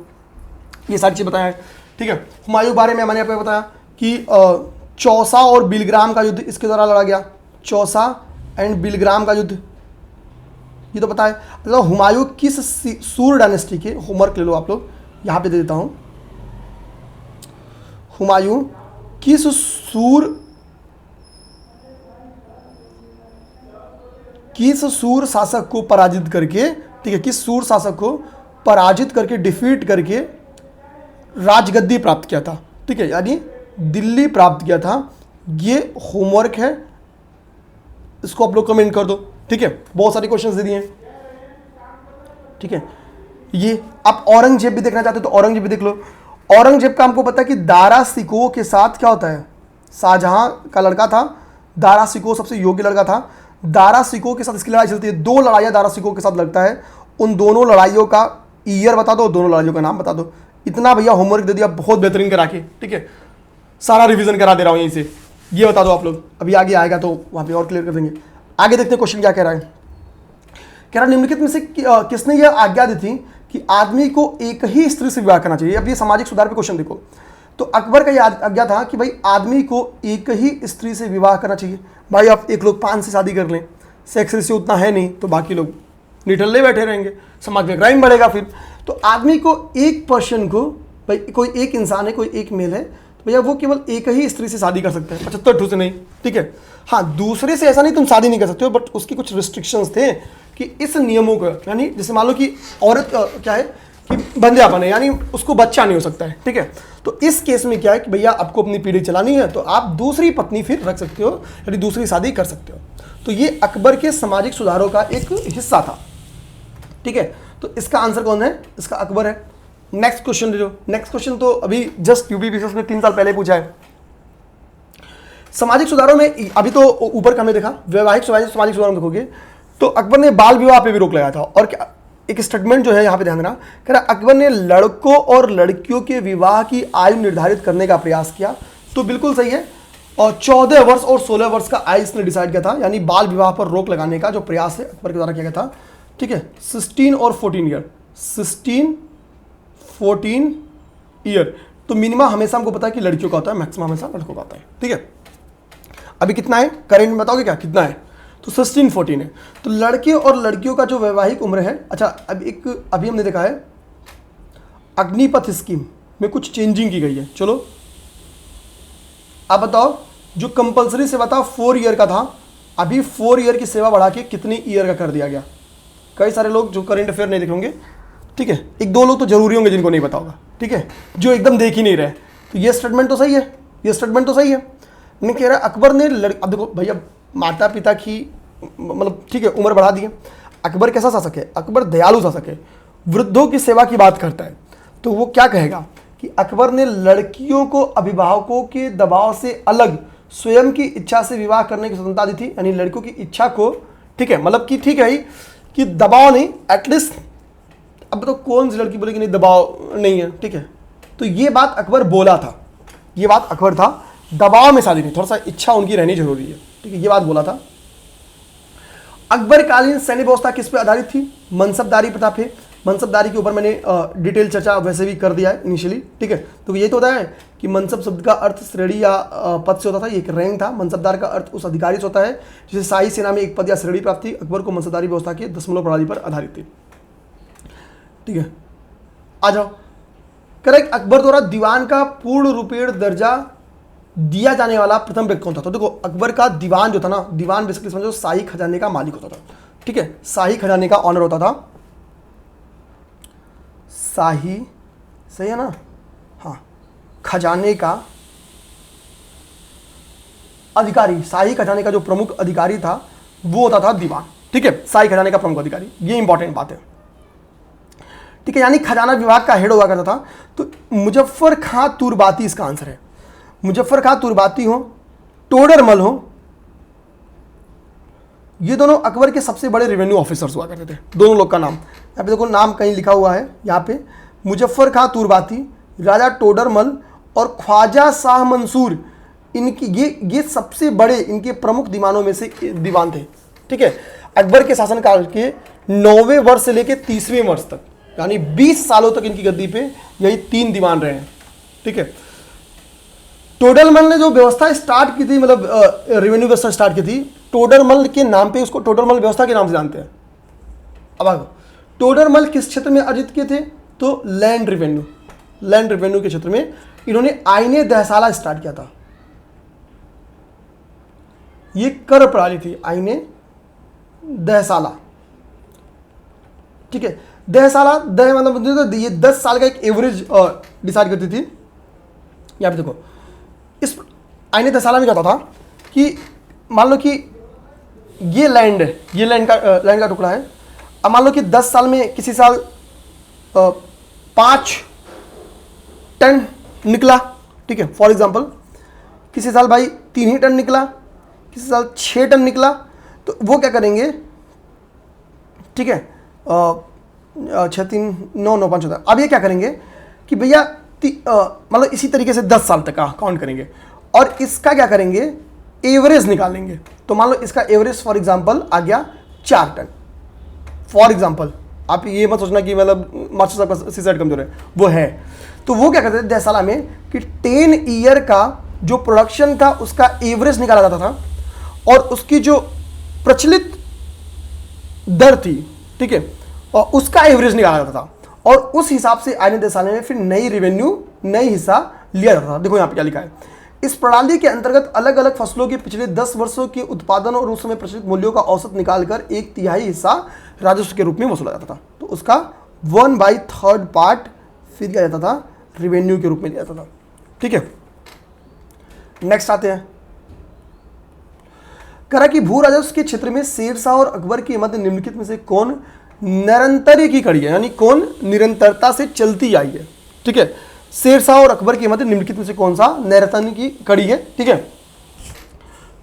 ये सारी चीज़ बताया है। ठीक है, हुमायूं के बारे में मैंने आपको बताया कि चौसा और बिलग्राम का युद्ध इसके द्वारा लड़ा गया। चौसा एंड बिलग्राम का युद्ध, ये तो पता है। मतलब हुमायूं किस सूर डायनेस्टी के, होमवर्क ले लो आप लोग, यहाँ पे दे देता हूँ। हुमायूं किस सूर शासक को पराजित करके, ठीक है, किस सूर शासक को पराजित करके, डिफीट करके राजगद्दी प्राप्त किया था? ठीक है, यानी दिल्ली प्राप्त किया था। ये होमवर्क है, इसको आप लोग कमेंट कर दो। ठीक है, बहुत सारे क्वेश्चंस दे दिए हैं। ठीक है, ये आप औरंगजेब भी देखना चाहते हो तो औरंगजेब भी देख लो। औरंगजेब का हमको पता है कि दारा सिकोह के साथ क्या होता है? शाहजहां का लड़का था, दारा सिकोह सबसे योग्य लड़का था। दारा सिकोह के साथ इसकी लड़ाई चलती है। 2 लड़ाइयाँ दारा सिकोह के साथ लगता है। उन दोनों लड़ाइयों का ईयर बता दो, दोनों लड़ाइयों का नाम बता दो। इतना भैया होमवर्क दे दिया, बहुत बेहतरीन करा के। ठीक है, सारा रिवीजन करा दे रहा हूँ यहीं से। ये बता दो आप लोग, अभी आगे आएगा तो वहाँ पे और क्लियर कर देंगे। आगे देखते हैं क्वेश्चन क्या कह रहा है। कह रहा निम्नलिखित में से किसने यह आज्ञा दी थी कि आदमी को एक ही स्त्री से विवाह करना चाहिए? अब ये सामाजिक सुधार पे क्वेश्चन देखो। तो अकबर का यह आज्ञा था कि भाई आदमी को एक ही स्त्री से विवाह करना चाहिए। भाई आप एक लोग 5 से शादी कर लें, सेक्स रेशियो उतना है नहीं, तो बाकी लोग निठल्ले बैठे रहेंगे, समाज में क्राइम बढ़ेगा फिर। तो आदमी को एक पर्सन को, भाई कोई एक इंसान है, कोई एक मेल है, तो भैया वो केवल एक ही स्त्री से शादी कर सकता है, 75 ठू से नहीं। ठीक है, हाँ दूसरे से ऐसा नहीं तुम शादी नहीं कर सकते हो, बट उसकी कुछ रिस्ट्रिक्शंस थे कि इस नियमों को, यानी जैसे मान लो कि औरत क्या है कि बंध्यापन है, यानी उसको बच्चा नहीं हो सकता है, ठीक है। तो इस केस में क्या है कि भैया आपको अपनी पीढ़ी चलानी है तो आप दूसरी पत्नी फिर रख सकते हो, यानी दूसरी शादी कर सकते हो। तो ये अकबर के सामाजिक सुधारों का एक हिस्सा था, ठीक है। तो इसका आंसर कौन है? इसका अकबर है। नेक्स्ट क्वेश्चन ले लो। नेक्स्ट क्वेश्चन तो अभी जस्ट यूपीपीसीएस में 3 साल पहले पूछा है। सामाजिक सुधारों में अभी तो ऊपर का हमने देखा, वैवाहिक सामाजिक सुधारों में देखोगे तो अकबर ने बाल विवाह पे भी रोक लगाया था। और क्या एक स्टेटमेंट जो है यहाँ पे ध्यान देना, कह रहा अकबर ने लड़कों और लड़कियों के विवाह की आयु निर्धारित करने का प्रयास किया। तो बिल्कुल सही है। और 14 वर्ष और 16 वर्ष का आयु इसने डिसाइड किया था, यानी बाल विवाह पर रोक लगाने का जो प्रयास है अकबर के द्वारा किया गया था, ठीक है। 16 और 14 ईयर, 16 14 ईयर। तो मिनिमम हमेशा हमको पता है कि लड़कियों का होता है, मैक्सिमम हमेशा लड़कों का होता है, ठीक है। अभी कितना है करेंट में बताओगे क्या कितना है? तो 16 14 है। तो लड़के और लड़कियों का जो वैवाहिक उम्र है, अच्छा अभी हमने देखा है अग्निपथ स्कीम में कुछ चेंजिंग की गई है। चलो आप बताओ, जो कंपलसरी सेवा था 4 ईयर का था, अभी 4 ईयर की सेवा बढ़ा के कितनी ईयर का कर दिया गया? कई सारे लोग जो करंट अफेयर नहीं देखे होंगे, ठीक है, 1-2 लोग तो जरूरी होंगे जिनको नहीं पता होगा, ठीक है, जो एकदम देख ही नहीं रहे। तो ये स्टेटमेंट तो सही है, ये स्टेटमेंट तो सही है। नहीं कह रहा अकबर ने अब देखो भैया माता पिता की मतलब ठीक है उम्र बढ़ा दी है। अकबर कैसा शासक है? अकबर दयालु शासक है, वृद्धों की सेवा की बात करता है। तो वो क्या कहेगा कि अकबर ने लड़कियों को अभिभावकों के दबाव से अलग स्वयं की इच्छा से विवाह करने की स्वतंत्रता दी थी, यानी लड़कियों की इच्छा को, ठीक है, मतलब कि ठीक है कि दबाव नहीं, एटलीस्ट अब तो कौन सी लड़की बोलेगी नहीं दबाव नहीं है, ठीक है। तो ये बात अकबर बोला था, ये बात अकबर था, दबाव में शादी नहीं, थोड़ा सा इच्छा उनकी रहनी जरूरी है, ठीक है, ये बात बोला था। अकबरकालीन सैन्य व्यवस्था किस पे आधारित थी? मनसबदारी प्रथा पे। मनसबदारी के ऊपर मैंने डिटेल चर्चा वैसे भी कर दिया है इनिशियली, ठीक है। तो ये तो होता है कि मनसब शब्द का अर्थ श्रेणी या पद से होता था, ये एक रैंक था। मनसबदार का अर्थ उस अधिकारी से होता है जिसे शाही सेना में एक पद या श्रेणी प्राप्त थी। अकबर को मनसबदारी व्यवस्था के दशमलव प्रणाली पर आधारित थी, ठीक है। आ जाओ, करेक्ट। अकबर द्वारा दीवान का पूर्ण रूपेण दर्जा दिया जाने वाला प्रथम व्यक्ति कौन था? तो देखो अकबर का दीवान जो था ना, दीवान बेसिकली समझो शाही खजाने का मालिक होता था, ठीक है, शाही खजाने का ऑनर होता था, शाही, सही है ना, हाँ, खजाने का अधिकारी, शाही खजाने का जो प्रमुख अधिकारी था वो होता था दीवान, ठीक है, शाही खजाने का प्रमुख अधिकारी। ये इंपॉर्टेंट बात है, ठीक है, यानी खजाना विभाग का हेड हुआ करता था। तो मुजफ्फर खां तुर्बाती इसका आंसर है। मुजफ्फर खां तुर्बाती हो, टोडरमल हो, ये दोनों अकबर के सबसे बड़े रेवेन्यू ऑफिसर्स हुआ करते थे, दोनों लोग का नाम यहाँ पे देखो, नाम कहीं लिखा हुआ है यहाँ पे, मुजफ्फर खां तुर्बाती, राजा टोडरमल और ख्वाजा शाह मंसूर, इनकी ये सबसे बड़े इनके प्रमुख दीवानों में से दीवान थे, ठीक है। अकबर के शासनकाल के 9वें वर्ष से लेकर 30वें वर्ष तक, यानी 20 सालों तक इनकी गद्दी पे यही 3 दीवान रहे हैं, ठीक है। टोडरमल ने जो व्यवस्था स्टार्ट की थी, मतलब रेवेन्यू व्यवस्था स्टार्ट की थी, टोडरमल के नाम पे उसको टोडरमल व्यवस्था के नाम से जानते हैं। अब आगे, टोडरमल किस क्षेत्र में अर्जित किए थे? तो लैंड रेवेन्यू के क्षेत्र में इन्होंने आईने दहसाला स्टार्ट किया था। ये कर प्रणाली थी, आईने दहसाला, ठीक है। दहसाला मतलब ये 10 साल का एक एवरेज डिसाइड करती थी। यहाँ पे देखो, इस आईने दहसाला में क्या होता था कि मान लो कि ये लैंड है, ये लैंड का टुकड़ा है। अब मान लो कि 10 साल में किसी साल 5 टन निकला, ठीक है, फॉर एग्जांपल, किसी साल भाई 3 ही टन निकला, किसी साल 6 टन निकला, तो वो क्या करेंगे, ठीक है, 6 3 9 9 5 होता है। अब ये क्या करेंगे कि भैया मतलब इसी तरीके से 10 साल तक का काउंट करेंगे और इसका क्या करेंगे, एवरेज निकालेंगे। तो मान लो इसका एवरेज फॉर एग्जांपल आ गया 4 टन, फॉर एग्जांपल। आप ये मत सोचना कि मतलब मास्टर साहब का सीसेट कमजोर है, वो है। तो वो क्या करते थे 10 साल में कि 10 ईयर का जो प्रोडक्शन था उसका एवरेज निकाला जाता था और उसकी जो प्रचलित दर थी, ठीक है, और उसका एवरेज निकाला जाता था और उस हिसाब से आने 10 साल में फिर नई हिस्सा लिया जाता था। देखो यहाँ पे क्या लिखा है, इस प्रणाली के अंतर्गत अलग अलग फसलों के पिछले 10 वर्षों के उत्पादन और उस समय प्रचलित मूल्यों का औसत निकालकर 1/3 हिस्सा राजस्व के रूप में वसूला जाता था। तो उसका 1/3 पार्ट फिर क्या जाता था, रेवेन्यू के रूप में दिया जाता था। ठीक है, नेक्स्ट आते हैं। करा कि भू राजस्व के क्षेत्र में शेरशाह और अकबर की मध्य निम्नलिखित में से कौन निरंतर की कड़ी है, यानी कौन निरंतरता से चलती आई है। ठीक है, शेरशाह और अकबर के मध्य निम्नलिखित में से कौन सा निरंतर की कड़ी है। ठीक है,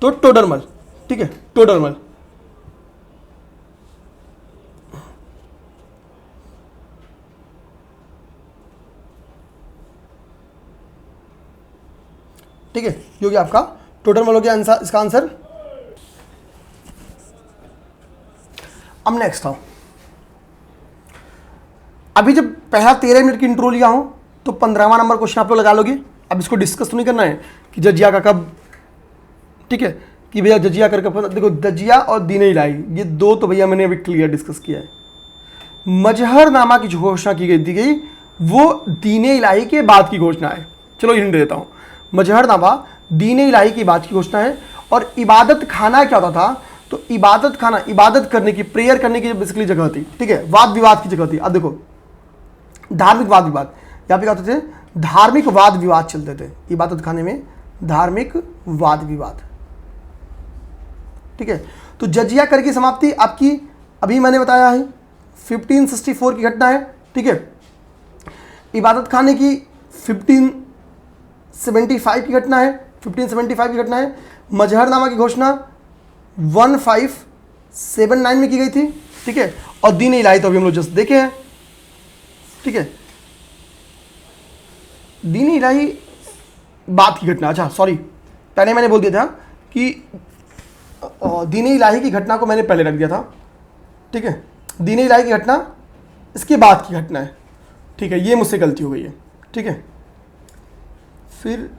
तो टोडरमल। ठीक है, टोडरमल। ठीक है, ये हो गया आपका टोडरमल हो गया आंसर, इसका आंसर। अब नेक्स्ट आओ, अभी जब पहला 13 मिनट की इंट्रो लिया हूं तो 15वां नंबर क्वेश्चन आप लोग लगा लोगे। अब इसको डिस्कस तो नहीं करना है कि जजिया का कब, ठीक है, कि भैया जजिया कर कब। देखो जजिया और दीन इलाही ये दो तो भैया मैंने अभी क्लियर डिस्कस किया है। मजहरनामा की जो घोषणा की गई वो दीन इलाही के बाद की घोषणा है। चलो हिंट देता हूं, मजहरनामा दीन इलाही की बात की घोषणा है। और इबादत खाना क्या होता था, तो इबादत खाना इबादत करने की, प्रेयर करने की बेसिकली जगह थी। ठीक है, वाद विवाद की जगह थी। अब देखो धार्मिक वाद विवाद, यहाँ पे क्या होते थे, धार्मिक वाद विवाद चलते थे इबादत खाने में, धार्मिक वाद विवाद। ठीक है, तो जजिया कर की समाप्ति आपकी अभी मैंने बताया है 1564 की घटना है। ठीक है, इबादत खाने की 1575 की घटना है, 1575 की घटना है। मजहरनामा की घोषणा 1579 में की गई थी। ठीक है, और दीन इलाही तो अभी हम लोग जस्ट देखे हैं। ठीक है, दीन इलाही बात की घटना, अच्छा सॉरी पहले मैंने बोल दिया था कि दीन इलाही की घटना को मैंने पहले रख दिया था। ठीक है, दीन इलाही की घटना इसके बाद की घटना है। ठीक है, ये मुझसे गलती हो गई है। ठीक है, फिर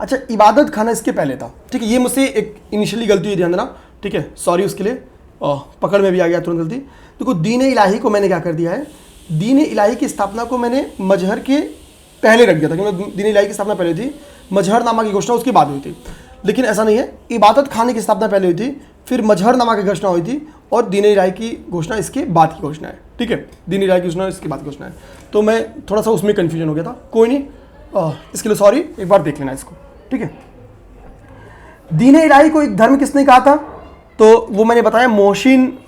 अच्छा इबादत खाना इसके पहले था। ठीक है, ये मुझसे एक इनिशियली गलती हुई, ध्यान देना। ठीक है, सॉरी उसके लिए, पकड़ में भी आ गया तुरंत गलती। देखो दीन इलाही को मैंने क्या कर दिया है, दीन इलाही की स्थापना को मैंने मजहर के पहले रख दिया था, क्योंकि दीन इलाही की स्थापना पहले थी, मजहरनामा की घोषणा उसके बाद हुई थी। लेकिन ऐसा नहीं है, इबादत खाने की स्थापना पहले हुई थी, फिर मजहरनामा की घोषणा हुई थी, और दीन इलाही की घोषणा इसके बाद की घोषणा है। ठीक है, दीन इलाही की घोषणा इसके बाद की घोषणा है। तो मैं थोड़ा सा उसमें कन्फ्यूजन हो गया था, कोई नहीं, इसके लिए सॉरी, एक बार देख लेना इसको। ठीक है, दीन इलाही को एक धर्म किसने कहा था, तो वो मैंने बताया मोहसिन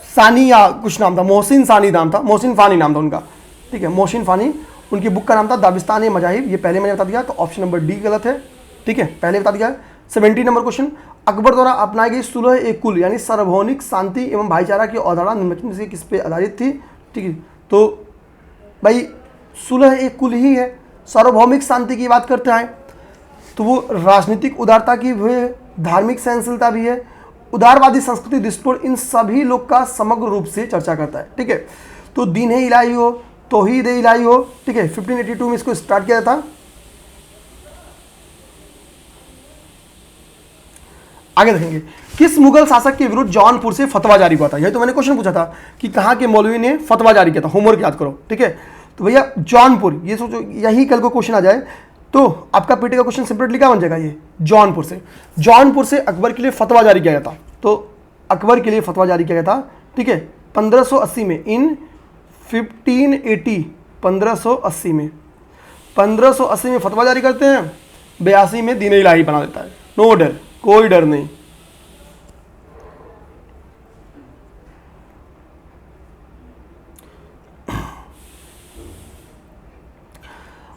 सानी या कुछ नाम था, मोहसिन सानी नाम था, मोहसिन फानी नाम था उनका। ठीक है, मोहसिन फानी, उनकी बुक का नाम था दाबिस्तान ए मजाहिब। ये पहले मैंने बता दिया, तो ऑप्शन नंबर डी गलत है। ठीक है, पहले बता दिया है। 70 नंबर क्वेश्चन, अकबर द्वारा अपनाई गई सुलह ए कुल यानी सार्वभौमिक शांति एवं भाईचारा की अवधारणा निम्नलिखित में से किस पे आधारित थी। ठीक है, तो भाई सुलह ए कुल ही है, सार्वभौमिक शांति की बात करते हैं, तो वो राजनीतिक उदारता की भी है, धार्मिक सहनशीलता भी है, उदारवादी संस्कृति दृष्टिकोण, इन सभी लोग का समग्र रूप से चर्चा करता है। ठीक है, तो दीन इलाही हो, तौहीद इलाही हो। ठीक है, 1582 में इसको स्टार्ट किया था। आगे देखेंगे, किस मुगल शासक के विरुद्ध जौनपुर से फतवा जारी हुआ था। यही तो मैंने क्वेश्चन पूछा था कि कहाँ के मौलवी ने फतवा जारी किया था, होमवर्क याद करो। ठीक है, तो भैया जौनपुर, ये सोचो यही कल को क्वेश्चन आ जाए तो आपका पीटी का क्वेश्चन सेपरेटली क्या बन जाएगा, ये जौनपुर से। जौनपुर से अकबर के लिए फतवा जारी किया गया था, तो अकबर के लिए फतवा जारी किया गया था। ठीक है, 1580 में, इन 1580, 1580 में, 1580 में फतवा जारी करते हैं, 82 में दीन इलाही बना देता है। नो डर, कोई डर नहीं।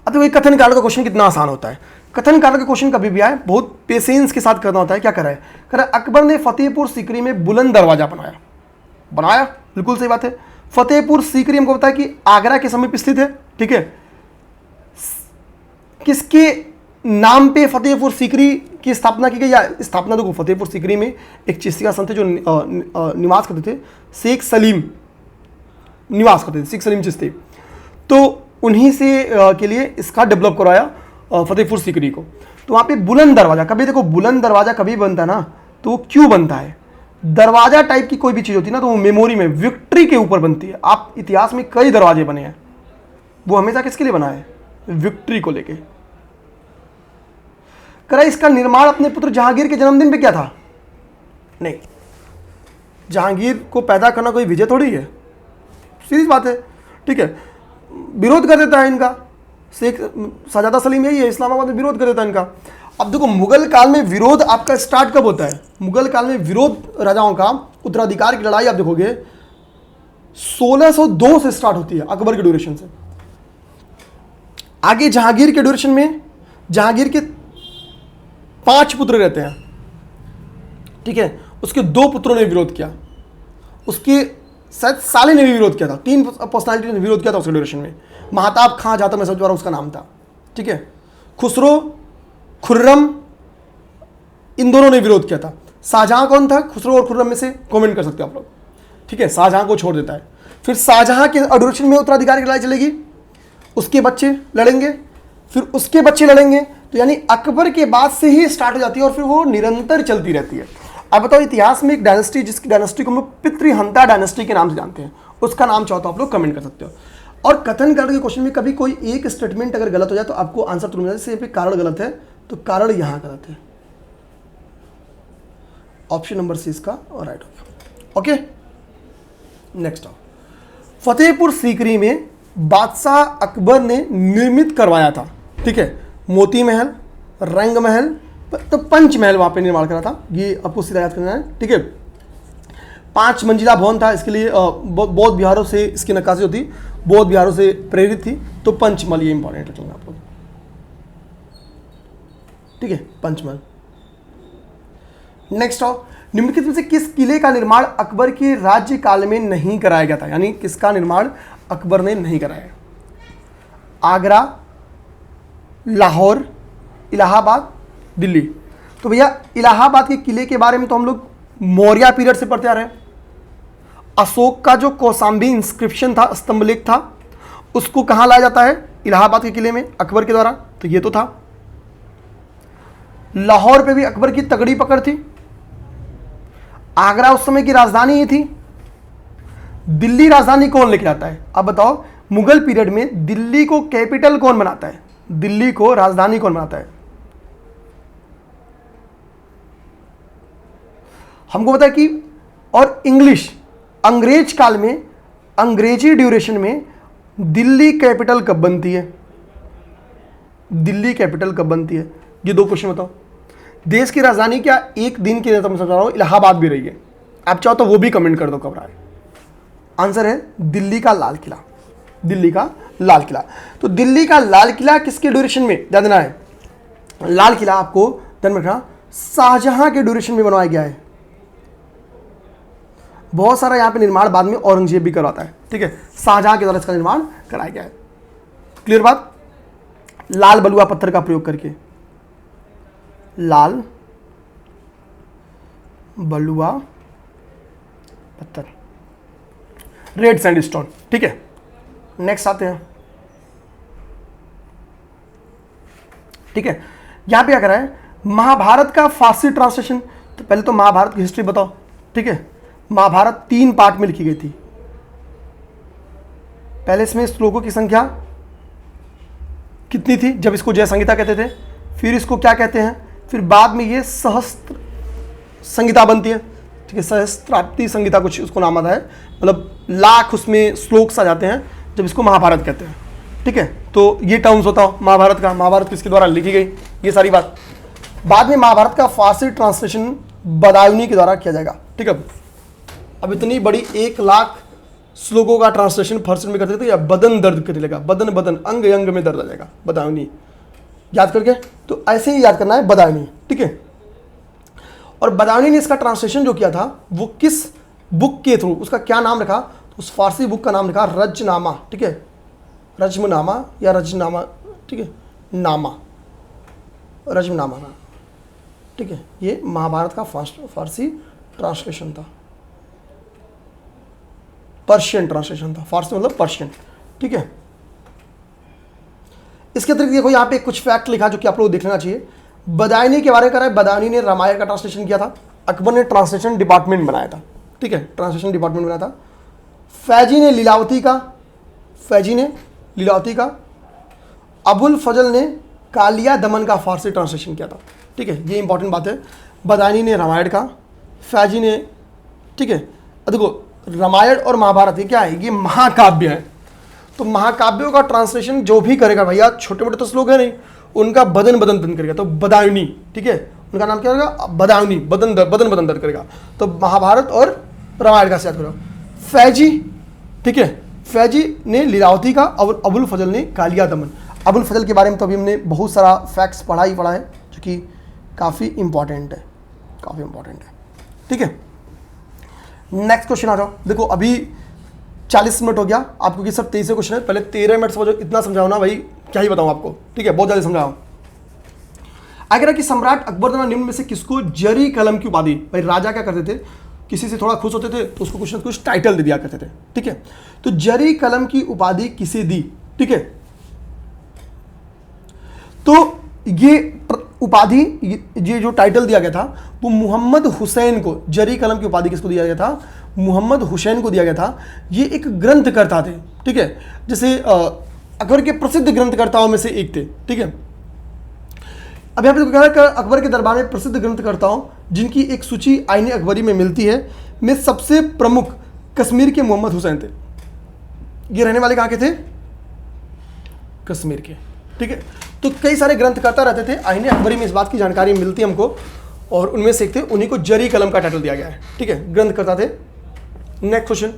अब देखो कथन कांड का क्वेश्चन कितना आसान होता है। कथन कांड का क्वेश्चन कभी भी आए बहुत पेशेंस के साथ करना होता है। क्या करा है, अकबर ने फतेहपुर सीकरी में बुलंद दरवाजा बनाया, बिल्कुल सही बात है। फतेहपुर सीकरी हमको पता है कि आगरा के समीप स्थित है। ठीक है, किसके नाम पे फतेहपुर सीकरी की स्थापना की गई, या स्थापना देखो फतेहपुर सीकरी में एक चिश्तिया संत थे जो निवास करते थे, शेख सलीम निवास करते थे, शेख सलीम चिश्ती, तो उन्हीं से के लिए इसका डेवलप करवाया फतेहपुर सीकरी को। तो वहाँ पे बुलंद दरवाजा, कभी देखो बुलंद दरवाजा कभी बनता है ना, तो वो क्यों बनता है, दरवाजा टाइप की कोई भी चीज़ होती है ना, तो वो मेमोरी में विक्ट्री के ऊपर बनती है। आप इतिहास में कई दरवाजे बने हैं, वो हमेशा किसके लिए बना है, विक्ट्री को लेके। करा इसका निर्माण अपने पुत्र जहांगीर के जन्मदिन पे किया था, नहीं, जहांगीर को पैदा करना कोई विजय थोड़ी है, सीधी बात है, ठीक है। विरोध कर देता है इनका, शेख शाहजादा सलीम यही है, इस्लामाबाद में विरोध कर देता है इनका। अब देखो मुगल काल में विरोध आपका स्टार्ट कब होता है? मुगल काल में विरोध राजाओं का, उत्तराधिकार की लड़ाई आप देखोगे 1602 से स्टार्ट होती है, अकबर के ड्यूरेशन से। आगे जहांगीर के ड्यूरेशन में जहांगीर के 5 पुत्र रहते हैं, ठीक है। उसके 2 पुत्रों ने विरोध किया, उसके शायद साले ने भी विरोध किया था, 3 पर्सनालिटी ने विरोध किया था उसके ड्यूरेशन में। महताब खां, जहां तक मैं समझ पा रहा हूं उसका नाम था, ठीक है। खुसरो, खुर्रम, इन दोनों ने विरोध किया था। शाहजहां कौन था खुसरो और खुर्रम में से? कमेंट कर सकते हो आप लोग, ठीक है। शाहजहां को छोड़ देता है। फिर शाहजहां के ड्यूरेशन में उत्तराधिकार की लड़ाई चलेगी, उसके बच्चे लड़ेंगे, फिर उसके बच्चे लड़ेंगे, तो यानी अकबर के बाद से ही स्टार्ट हो जाती है और फिर वो निरंतर चलती रहती है। अब बताओ इतिहास में एक डायनेस्टी, जिसकी डायनेस्टी को हम लोग पितृहंता डायनेस्टी के नाम से जानते हैं, उसका नाम चाहो तो आप लोग कमेंट कर सकते हो। और कथन कारण के क्वेश्चन में कभी कोई एक स्टेटमेंट अगर गलत हो जाए तो आपको आंसर तुरंत मिल जाए, जैसे कारण गलत है तो कारण यहां गलत है, ऑप्शन नंबर सी इसका राइट हो गया। ओके, नेक्स्ट आओ। फतेहपुर सीकरी में बादशाह अकबर ने निर्मित करवाया था, ठीक है। मोती महल, रंग महल, तो पंच महल वहां पे निर्माण करा था, ये आपको सीधा याद करना है, ठीक है। 5 मंजिला भवन था, इसके लिए बौद्ध बिहारों से इसकी नक्काशी होती, बौद्ध बिहारों से प्रेरित थी, तो पंचमहल ये इंपॉर्टेंट रखेंगे आप लोग, ठीक है, पंचमहल। नेक्स्ट आओ, निम्नलिखित में से किस किले का निर्माण अकबर के राज्य काल में नहीं कराया गया था? यानी किसका निर्माण अकबर ने नहीं कराया? आगरा, लाहौर, इलाहाबाद, दिल्ली। तो भैया इलाहाबाद के किले के बारे में तो हम लोग मौर्य पीरियड से पढ़ते आ रहे हैं। अशोक का जो कौशाम्बी इंस्क्रिप्शन था, स्तंभलेख था, उसको कहां लाया जाता है? इलाहाबाद के किले में, अकबर के द्वारा, तो ये तो था। लाहौर पे भी अकबर की तगड़ी पकड़ थी। आगरा उस समय की राजधानी ही थी। दिल्ली राजधानी कौन लेके आता है? अब बताओ मुगल पीरियड में दिल्ली को कैपिटल कौन बनाता है, दिल्ली को राजधानी कौन बनाता है? हमको पता है कि, और इंग्लिश, अंग्रेज काल में, अंग्रेजी ड्यूरेशन में दिल्ली कैपिटल कब बनती है? दिल्ली कैपिटल कब बनती है? ये 2 क्वेश्चन बताओ। देश की राजधानी क्या एक दिन के लिए, तो मैं समझा रहा हूं इलाहाबाद भी रही है, आप चाहो तो वो भी कमेंट कर दो कब रहा है। आंसर है दिल्ली का लाल किला, दिल्ली का लाल किला। तो दिल्ली का लाल किला किसके ड्यूरेशन में ध्यान देना है? लाल किला आपको ध्यान में रखना शाहजहां के ड्यूरेशन में बनवाया गया है। बहुत सारा यहां पे निर्माण बाद में औरंगजेब भी करवाता है, ठीक है। शाहजहां के द्वारा इसका निर्माण कराया गया है। क्लियर बात? लाल बलुआ पत्थर का प्रयोग करके, लाल बलुआ पत्थर, रेड सैंडस्टोन, ठीक है। नेक्स्ट आते हैं, ठीक है। यहां पे क्या करा है? महाभारत का फारसी ट्रांसलेशन। तो पहले तो महाभारत की हिस्ट्री बताओ, ठीक है। महाभारत 3 पार्ट में लिखी गई थी। पहले इसमें श्लोकों की संख्या कितनी थी जब इसको जय संहिता कहते थे? फिर इसको क्या कहते हैं? फिर बाद में ये सहस्त्र संहिता बनती है, ठीक है। सहस्त्राब्दी संहिता कुछ उसको नाम आता है, मतलब लाख उसमें श्लोक आ जाते हैं जब इसको महाभारत कहते हैं, ठीक है। तो ये टर्म्स बताओ महाभारत का, महाभारत किसके द्वारा लिखी गई, ये सारी बात। बाद में महाभारत का फारसी ट्रांसलेशन बदायूनी के द्वारा किया जाएगा, ठीक है। अब इतनी बड़ी 1 लाख श्लोकों का ट्रांसलेशन फारसी में करते थे, या बदन दर्द करने लगा, बदन बदन अंग अंग में दर्द आ जाएगा, बदायूनी याद करके। तो ऐसे ही याद करना है बदायूनी, ठीक है। और बदायूनी ने इसका ट्रांसलेशन जो किया था वो किस बुक के थ्रू, उसका क्या नाम रखा? तो उस फारसी बुक का नाम रखा रजनामा, ठीक है। रजमनामा या रजनामा, ठीक है, नामा, रजमनामा, ठीक है। ये महाभारत का फारसी ट्रांसलेशन था, पर्शियन ट्रांसलेशन था, फारसी मतलब पर्शियन, ठीक है। इसके अतिरिक्त देखो यहाँ पे कुछ फैक्ट लिखा जो कि आप लोग देखना चाहिए। बदायूनी के बारे में करा है, बदायूनी ने रामायण का ट्रांसलेशन किया था, अकबर ने ट्रांसलेशन डिपार्टमेंट बनाया था, ठीक है, ट्रांसलेशन डिपार्टमेंट बनाया था। फैजी ने लीलावती का, अबुल फजल ने कालिया दमन का फारसी ट्रांसलेशन किया था, ठीक है। ये इंपॉर्टेंट बात है। बदायूनी ने रामायण का, फैजी ने ठीक है। अब देखो रामायण और महाभारत ये क्या है, ये महाकाव्य है। तो महाकाव्यों का ट्रांसलेशन जो भी करेगा भैया, छोटे मोटे तो श्लोक है नहीं, उनका बदन बदन दर्द करेगा। तो बदायूनी, ठीक है, उनका नाम क्या होगा, बदायूनी, बदन बदन दर्द करेगा। तो महाभारत और रामायण का याद करो। फैजी, ठीक है, फैजी ने लीलावती का और अबुल फजल ने कालिया दमन। अबुल फजल के बारे में तो अभी हमने बहुत सारा फैक्ट्स पढ़ा है, जो कि काफ़ी इंपॉर्टेंट है, काफ़ी इंपॉर्टेंट है, ठीक है। नेक्स्ट क्वेश्चन आ जाओ। देखो अभी 40 मिनट हो गया आपको, कि सब 23 क्वेश्चन है, पहले 13 मिनट समझो, इतना समझाओ ना भाई, क्या ही बताऊँ आपको, ठीक है, बहुत ज़्यादा समझाओ। अगर कि सम्राट अकबर द्वारा निम्न में से किसको जरी कलम की उपाधि, भाई राजा क्या करते थे, किसी से थोड़ा खुश होते थे तो उसको कुछ ना कुछ टाइटल दे दिया करते थे, ठीक है। तो जरी कलम की उपाधि किसे दी, ठीक है। तो ये उपाधि, ये जो टाइटल दिया गया था वो मोहम्मद हुसैन को, जरी कलम की उपाधि किसको दिया गया था, मोहम्मद हुसैन को दिया गया था। ये एक ग्रंथकर्ता थे, ठीक है, जैसे अकबर के प्रसिद्ध ग्रंथकर्ताओं में से एक थे, ठीक है। अब यहाँ पे कह रहा है अकबर के दरबार में प्रसिद्ध ग्रंथकर्ताओं जिनकी एक सूची आईने अकबरी में मिलती है, में सबसे प्रमुख कश्मीर के मोहम्मद हुसैन थे। ये रहने वाले कहाँ के थे, कश्मीर के, ठीक है। तो कई सारे ग्रंथकर्ता रहते थे, आईने अकबरी में इस बात की जानकारी मिलती है हमको, और उनमें से एक थे, उन्हीं को जरी कलम का टाइटल दिया गया है, ठीक है, ग्रंथकर्ता थे। नेक्स्ट क्वेश्चन,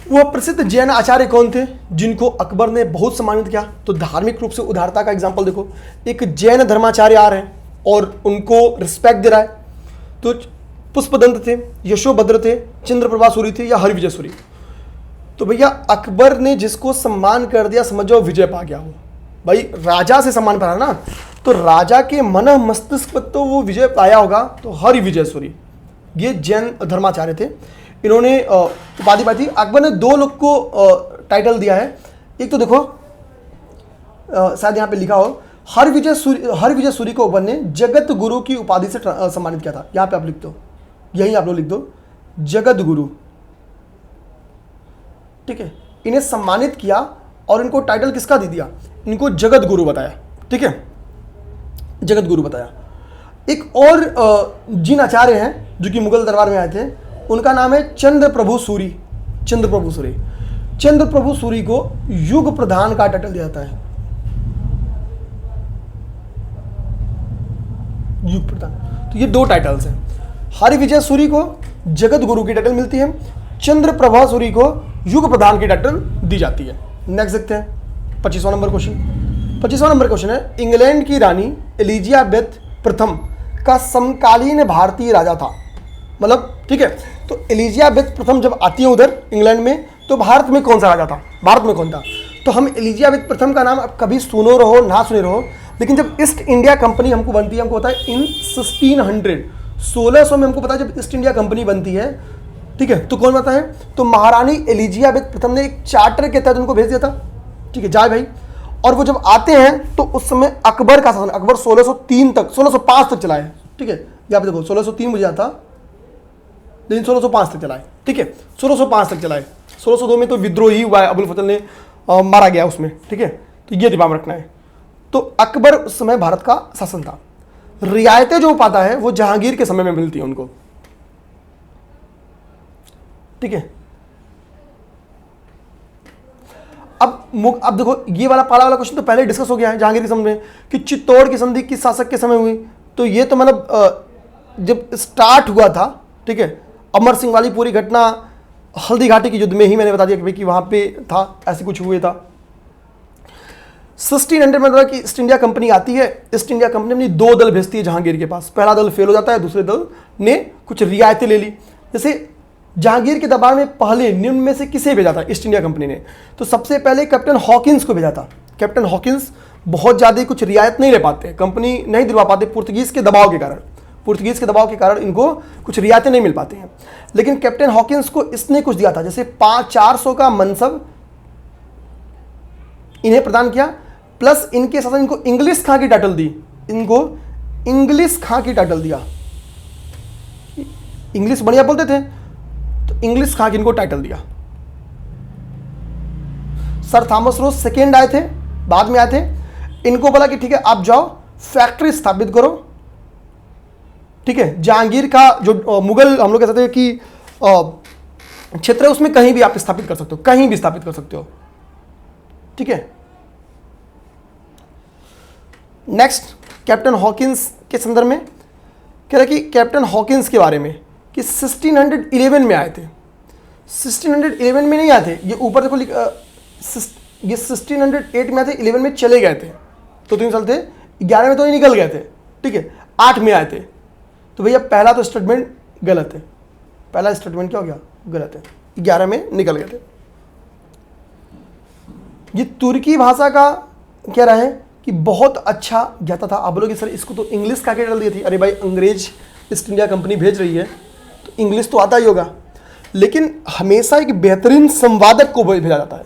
वह प्रसिद्ध जैन आचार्य कौन थे जिनको अकबर ने बहुत सम्मानित किया। तो धार्मिक रूप से उदारता का एग्जाम्पल देखो, एक जैन धर्माचार्य आ रहे हैं और उनको रिस्पेक्ट दे रहा है। तो पुष्पदंत थे, यशोभद्र थे, चंद्रप्रभा सूरी थे या हरिविजय सूरी। तो भैया अकबर ने जिसको सम्मान कर दिया, समझ जाओ विजय पा गया वो, भाई राजा से सम्मान पा ना, तो राजा के मन मस्तिष्क पर तो वो विजय पाया होगा। तो हरिविजय सूरी ये जैन धर्माचार्य थे, इन्होंने उपाधि पाई थी। अकबर ने 2 लोग को टाइटल दिया है। एक तो देखो शायद यहाँ पे लिखा हो, हरिविजय सूरी को अकबर ने जगत गुरु की उपाधि से सम्मानित किया था। यहाँ पे आप लिख दो, यही आप लोग लिख दो, जगत गुरु, ठीक है। इन्हें सम्मानित किया और इनको टाइटल किसका दे दिया, इनको जगत गुरु बताया, ठीक है, जगत गुरु बताया। एक और जिन आचार्य हैं जो कि मुगल दरबार में आए थे, उनका नाम है चंद्रप्रभु सूरी। चंद्रप्रभु सूरी, चंद्रप्रभु सूरी को युग प्रधान का टाइटल दिया जाता है, युग प्रधान। तो ये 2 टाइटल्स हैं, हरिविजय सूरी को जगत गुरु की टाइटल मिलती है, चंद्रप्रभा सूरी को युग प्रधान की टाइटल दी जाती है। नेक्स्ट देखते हैं 25वां नंबर क्वेश्चन। 25वां नंबर क्वेश्चन है, इंग्लैंड की रानी एलिजाबेथ प्रथम का समकालीन भारतीय राजा था, मतलब ठीक है। तो एलिजाबेथ प्रथम जब आती है उधर इंग्लैंड में, तो भारत में कौन सा राजा था, भारत में कौन था। तो हम एलिजाबेथ प्रथम का नाम अब कभी सुनो रहो ना सुने रहो, लेकिन जब ईस्ट इंडिया कंपनी हमको बनती है, हमको पता है इन 1600 में हमको पता है जब ईस्ट इंडिया कंपनी बनती है, ठीक है। तो कौन बनता है, तो महारानी एलिजाबेथ प्रथम ने एक चार्टर के तहत उनको भेज दिया था, ठीक है, जाए भाई। और वो जब आते हैं तो उस समय अकबर का शासन, अकबर 1605 तक चला है, ठीक है। यहाँ पे देखो 1603 मुझे आता, लेकिन 1605 तक चला है, ठीक है, 1605 तक चला है। 1602 में तो विद्रोही हुआ है, अबुल फजल ने मारा गया उसमें, ठीक है। तो ये दिमाग में रखना है। तो अकबर उस समय भारत का शासन था। रियायतें जो पाता है वो जहांगीर के समय में मिलती है उनको, ठीक है। अब देखो ये वाला पहला वाला क्वेश्चन तो पहले डिस्कस हो गया है जहांगीर के समय में, कि चित्तौड़ की संधि किस शासक के समय हुई। तो ये तो मतलब जब स्टार्ट हुआ था, ठीक है, अमर सिंह वाली पूरी घटना हल्दी घाटी के युद्ध में ही मैंने बता दिया कि भाई कि वहां पे था, ऐसे कुछ हुए था। 1600 में कि ईस्ट इंडिया कंपनी आती है। ईस्ट इंडिया कंपनी अपनी 2 दल भेजती है जहांगीर के पास। पहला दल फेल हो जाता है, दूसरे दल ने कुछ रियायतें ले ली। जैसे जहांगीर के दरबार में पहले निम्न में से किसे भेजा था ईस्ट इंडिया कंपनी ने, तो सबसे पहले कैप्टन हॉकिंस को भेजा था। कैप्टन हॉकिंस बहुत ज़्यादा कुछ रियायत नहीं ले पाते, कंपनी नहीं दिलवा पाते पुर्तगीज के दबाव के कारण। पुर्तगीज के दबाव के कारण इनको कुछ रियायतें नहीं मिल पाती हैं। लेकिन कैप्टन हॉकिंस को इसने कुछ दिया था, जैसे 400 का मनसब इन्हें प्रदान किया, प्लस इनके साथ इनको इंग्लिश खां की टाइटल दी, इनको इंग्लिश खां की टाइटल दिया। इंग्लिश बढ़िया बोलते थे तो इंग्लिश खां की इनको टाइटल दिया। सर थॉमस रोज सेकेंड आए थे, बाद में आए थे। इनको बोला कि ठीक है आप जाओ फैक्ट्री स्थापित करो, ठीक है, जहांगीर का जो मुगल हम लोग कह सकते हैं कि क्षेत्र है, उसमें कहीं भी आप स्थापित कर सकते हो, कहीं भी स्थापित कर सकते हो। ठीक है, नेक्स्ट कैप्टन हॉकिंस के संदर्भ में कह रहा है कि कैप्टन हॉकिंस के बारे में कि 1611 में आए थे। 1611 में नहीं आए थे, ये ऊपर देखो ये 1608 में आए थे, 11 में चले गए थे, तो 3 साल थे, 11 में तो नहीं निकल गए थे। ठीक है, 8 में आए थे, तो भैया पहला तो स्टेटमेंट गलत है, पहला स्टेटमेंट क्या हो गया, गलत है, 11 में निकल गए थे। ये तुर्की भाषा का कह रहा है कि बहुत अच्छा ज्ञाता था। आप बोलोगे सर इसको तो इंग्लिश का क्या डाल दी थी, अरे भाई अंग्रेज ईस्ट इंडिया कंपनी भेज रही है तो इंग्लिश तो आता ही होगा, लेकिन हमेशा एक बेहतरीन संवादक को भेजा जाता है,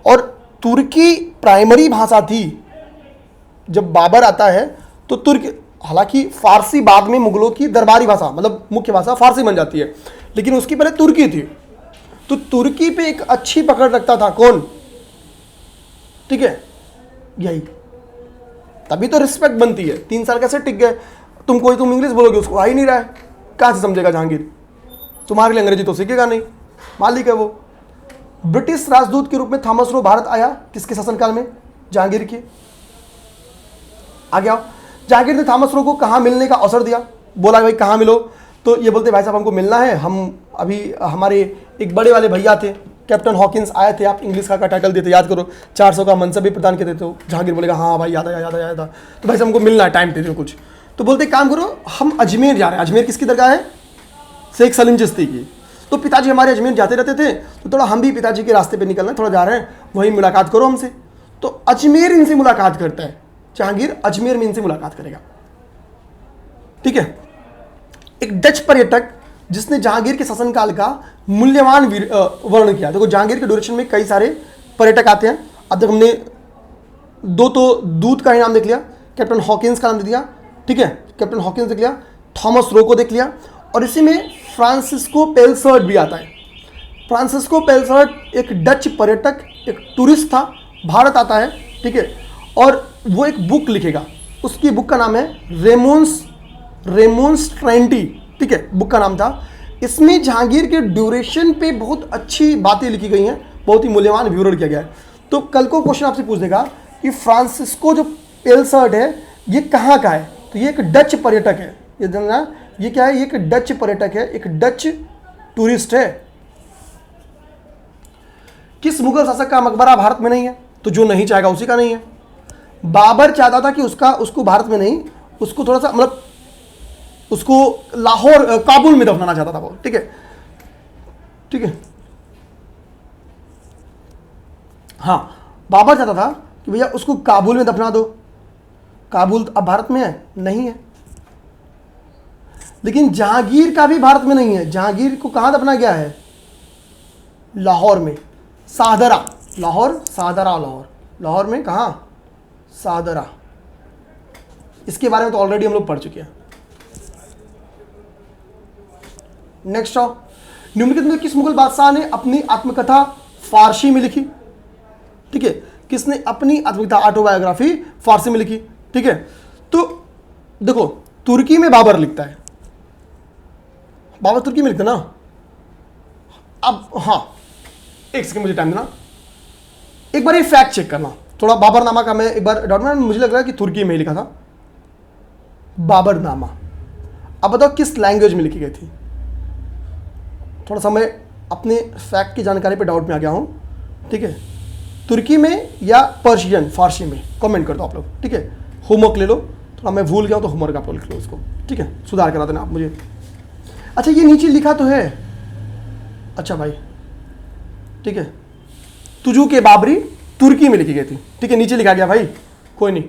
और तुर्की प्राइमरी भाषा थी। जब बाबर आता है तो तुर्की, हालांकि फारसी बाद में मुगलों की दरबारी भाषा, मतलब मुख्य भाषा फारसी बन जाती है, लेकिन उसकी पहले तुर्की थी, तो तुर्की पे एक अच्छी पकड़ रखता था कौन, ठीक है, यही, तभी तो रिस्पेक्ट बनती है। 3 साल कैसे टिक गए, तुम इंग्लिश बोलोगे, उसको आ ही नहीं रहा है, कहां से समझेगा जहांगीर, तुम्हारे लिए अंग्रेजी तो सीखेगा नहीं, मालिक है वो। ब्रिटिश राजदूत के रूप में थॉमस रो भारत आया, किसके शासनकाल में, जहांगीर के। आगे आओ, जहांगीर ने थॉमस रो को कहां मिलने का अवसर दिया, बोला भाई कहां मिलो, तो ये बोलते भाई साहब हमको मिलना है, हम अभी हमारे एक बड़े वाले भैया थे कैप्टन हॉकिंस आए थे, आप इंग्लिश का टाइटल देते याद करो, 400 का मनसब भी प्रदान करते थे। जहांगीर बोलेगा हाँ भाई याद आया, तो भाई साहब हमको मिलना है, टाइम दे दो कुछ, तो बोलते काम करो हम अजमेर जा रहे हैं। अजमेर किसकी दरगाह है, शेख सलीम चिश्ती की। तो पिताजी हमारे अजमेर जाते रहते थे, तो थोड़ा हम भी पिताजी के रास्ते पे निकलना है, थोड़ा जा रहे हैं, वहीं मुलाकात करो हमसे। तो अजमेर इनसे मुलाकात करता है, जहांगीर अजमेर में इनसे मुलाकात करेगा। ठीक है, एक डच पर्यटक जिसने जहांगीर के शासनकाल का मूल्यवान वर्णन किया। देखो जहांगीर के ड्यूरेशन में कई सारे पर्यटक आते हैं। अब तक हमने 2 तो दूत का ही नाम देख लिया, कैप्टन हॉकिंस का नाम दे दिया, ठीक है, कैप्टन हॉकिंस देख लिया, थॉमस रो को देख लिया, और इसी में फ्रांसिस्को पेलसर्ट भी आता है। फ्रांसिस्को पेलसर्ट एक डच पर्यटक, एक टूरिस्ट था, भारत आता है, ठीक है, और वो एक बुक लिखेगा, उसकी बुक का नाम है रेमोन्स्ट्रेंटी, ठीक है, बुक का नाम था। इसमें जहांगीर के ड्यूरेशन पे बहुत अच्छी बातें लिखी गई हैं, बहुत ही मूल्यवान विवरण किया गया है। तो कल को क्वेश्चन आपसे पूछ देगा कि फ्रांसिस्को जो पेलसर्ट है ये कहाँ का है, तो ये एक डच पर्यटक है, ये जानना, ये क्या है, ये एक डच पर्यटक है, एक डच टूरिस्ट है। किस मुगल शासक का मकबरा भारत में नहीं है, तो जो नहीं चाहेगा उसी का नहीं है। बाबर चाहता था कि उसको भारत में नहीं, उसको थोड़ा सा मतलब उसको लाहौर काबुल में दफनाना चाहता था वो, ठीक है, ठीक है, हाँ, बाबर चाहता था कि भैया उसको काबुल में दफना दो। काबुल अब भारत में है, नहीं है, लेकिन जहांगीर का भी भारत में नहीं है। जहांगीर को कहां दफना गया है, लाहौर में, सादरा, लाहौर, सादरा, लाहौर में कहां, सादरा। इसके बारे में तो ऑलरेडी हम लोग पढ़ चुके हैं। नेक्स्ट आओ, निम्नलिखित में किस मुगल बादशाह ने अपनी आत्मकथा फारसी में लिखी, ठीक है, किसने अपनी आत्मकथा ऑटोबायोग्राफी फारसी में लिखी, ठीक है। तो देखो तुर्की में बाबर लिखता है, बाबर तुर्की में लिखता ना। अब हाँ, एक सेकंड मुझे टाइम देना, एक बार ये फैक्ट चेक करना थोड़ा। बाबरनामा का मैं एक बार डाउट में, मुझे लग रहा है कि तुर्की में ही लिखा था बाबरनामा। अब बताओ किस लैंग्वेज में लिखी गई थी। थोड़ा सा मैं अपने फैक्ट की जानकारी पे डाउट में आ गया हूँ, ठीक है, तुर्की में या पर्शियन फारसी में, कमेंट कर दो आप लोग, ठीक है। होमवर्क ले लो, थोड़ा मैं भूल गया हूँ तो होमवर्क आप लोग लिख लो उसको, ठीक है, सुधार करा देना आप मुझे। अच्छा ये नीचे लिखा तो है, अच्छा भाई, ठीक है, तुजू के बाबरी तुर्की में लिखी गई थी, ठीक है, नीचे लिखा गया भाई, कोई नहीं,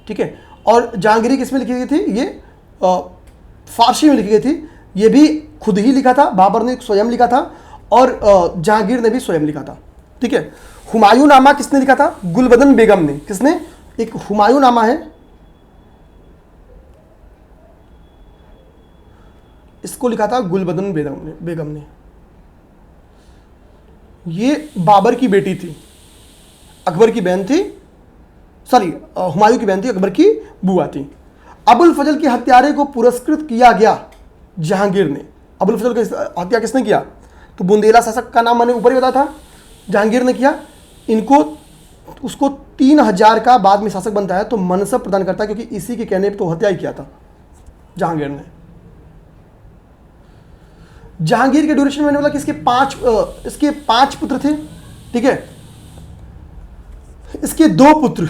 ठीक है। और जहांगीरी किस में लिखी गई थी, ये फारसी में लिखी गई थी, ये भी खुद ही लिखा था, बाबर ने स्वयं लिखा था, और जहांगीर ने भी स्वयं लिखा था, ठीक है। हुमायूं नामा किसने लिखा था, गुलबदन बेगम ने। किसने, एक हुमायूं नामा है, इसको लिखा था गुलबदन बेगम ने। ये बाबर की बेटी थी, अकबर की बहन थी, सॉरी हुमायूं की बहन थी, अकबर की बुआ थी। अबुल फजल के हत्यारे को पुरस्कृत किया गया जहांगीर ने। अबुल फजल की हत्या किसने किया? तो बुंदेला शासक का नाम मैंने ऊपर ही बताया था, जहांगीर ने किया। इनको उसको 3000 का बाद में शासक बनता है तो मनसब प्रदान करता है, क्योंकि इसी के कहने पे तो हत्या ही किया था जहांगीर ने। जहांगीर के ड्यूरेशन में मैंने बोला कि इसके पांच पुत्र थे, ठीक है। इसके 2 पुत्र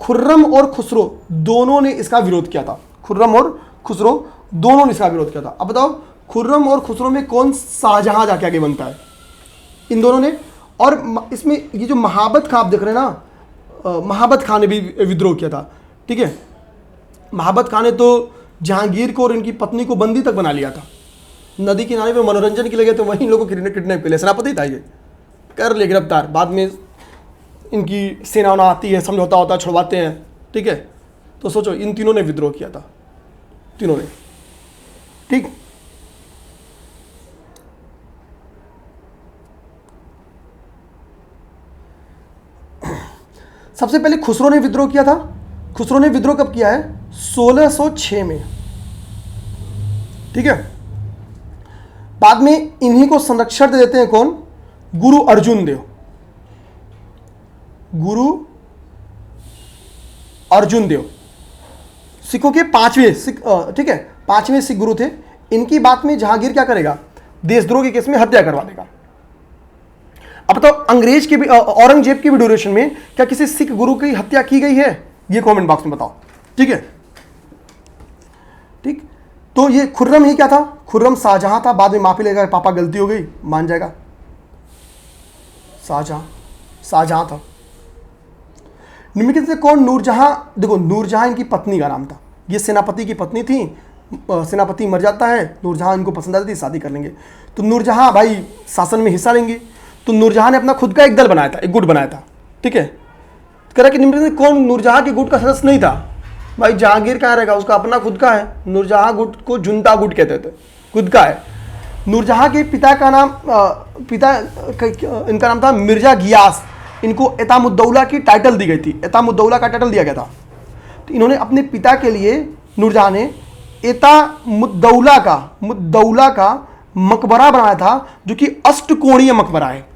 खुर्रम और खुसरो दोनों ने इसका विरोध किया था। खुर्रम और खुसरो दोनों ने इसका विरोध किया था। अब बताओ खुर्रम और खुसरो में कौन शाहजहां जाके आगे बनता है? इन दोनों ने। और इसमें ये जो महाबत खां आप देख रहे हैं ना, महाबत खां ने भी विद्रोह किया था, ठीक है। महाबत खां ने तो जहांगीर को और इनकी पत्नी को बंदी तक बना लिया था। नदी किनारे पे मनोरंजन के लिए गए तो वहीं लोगों को किडनैप के लिए सेनापति था, ये कर ले गिरफ्तार। बाद में इनकी सेना आती है, समझौता होता है, छुड़वाते हैं, ठीक है। तो सोचो इन तीनों ने विद्रोह किया था, तीनों ने, ठीक। सबसे पहले खुसरो ने विद्रोह किया था। खुसरो ने विद्रोह कब किया है? 1606 में, ठीक है। बाद में इन्हीं को संरक्षण दे देते हैं कौन? गुरु अर्जुन देव। गुरु अर्जुन देव सिखों के 5वें सिख, ठीक है, 5वें सिख गुरु थे। इनकी बात में जहांगीर क्या करेगा? देशद्रोह के केस में हत्या करवा देगा। अब तो अंग्रेज के भी, औरंगजेब की भी ड्यूरेशन में क्या किसी सिख गुरु की हत्या की गई है? ये कमेंट बॉक्स में बताओ, ठीक है, ठीक। तो ये खुर्रम ही क्या था? खुर्रम शाहजहां था। बाद में माफी लेगा, पापा गलती हो गई, मान जाएगा। शाहजहां था। निम्नलिखित से कौन नूरजहां? देखो नूरजहां इनकी पत्नी का नाम था। ये सेनापति की पत्नी थी। सेनापति मर जाता है, नूरजहां इनको पसंद आती थी, शादी कर लेंगे। तो नूरजहां भाई शासन में हिस्सा लेंगे। तो नूरजहां ने अपना खुद का एक दल बनाया था, एक गुट बनाया था, ठीक है। कह रहा कि निम्नलिखित कौन नूरजहां के गुट का सदस्य नहीं था? भाई जहांगीर कहाँ रहेगा, उसका अपना खुद का है। नूरजहां गुट को जुनता गुट कहते थे, खुद का है। नूरजहां के पिता का नाम इनका नाम था मिर्जा गियास। इनको एतामुद्दौला की टाइटल दी गई थी, एतामुद्दौला का टाइटल दिया गया था। तो इन्होंने अपने पिता के लिए, नूरजहां ने एतामुद्दौला का मकबरा बनाया था, जो कि अष्टकोणीय मकबरा है।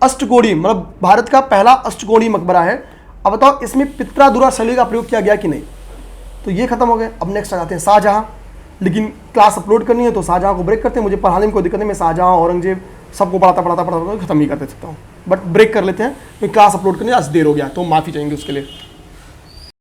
अष्टकोणीय मतलब भारत का पहला अष्टकोणीय मकबरा है। अब बताओ इसमें पित्रादुरा शैली का प्रयोग किया गया कि नहीं? तो ये खत्म हो गया। अब नेक्स्ट आ जाते हैं शाहजहां। लेकिन क्लास अपलोड करनी है तो शाहजहां को ब्रेक करते हैं। मुझे पढ़ाने में कोई दिक्कत नहीं, मैं शाहजहां औरंगजेब सबको पढ़ाता खत्म ही कर सकता हूँ, बट ब्रेक कर लेते हैं क्योंकि क्लास अपलोड करनी आज देर हो गया, तो माफ़ी चाहेंगे उसके लिए।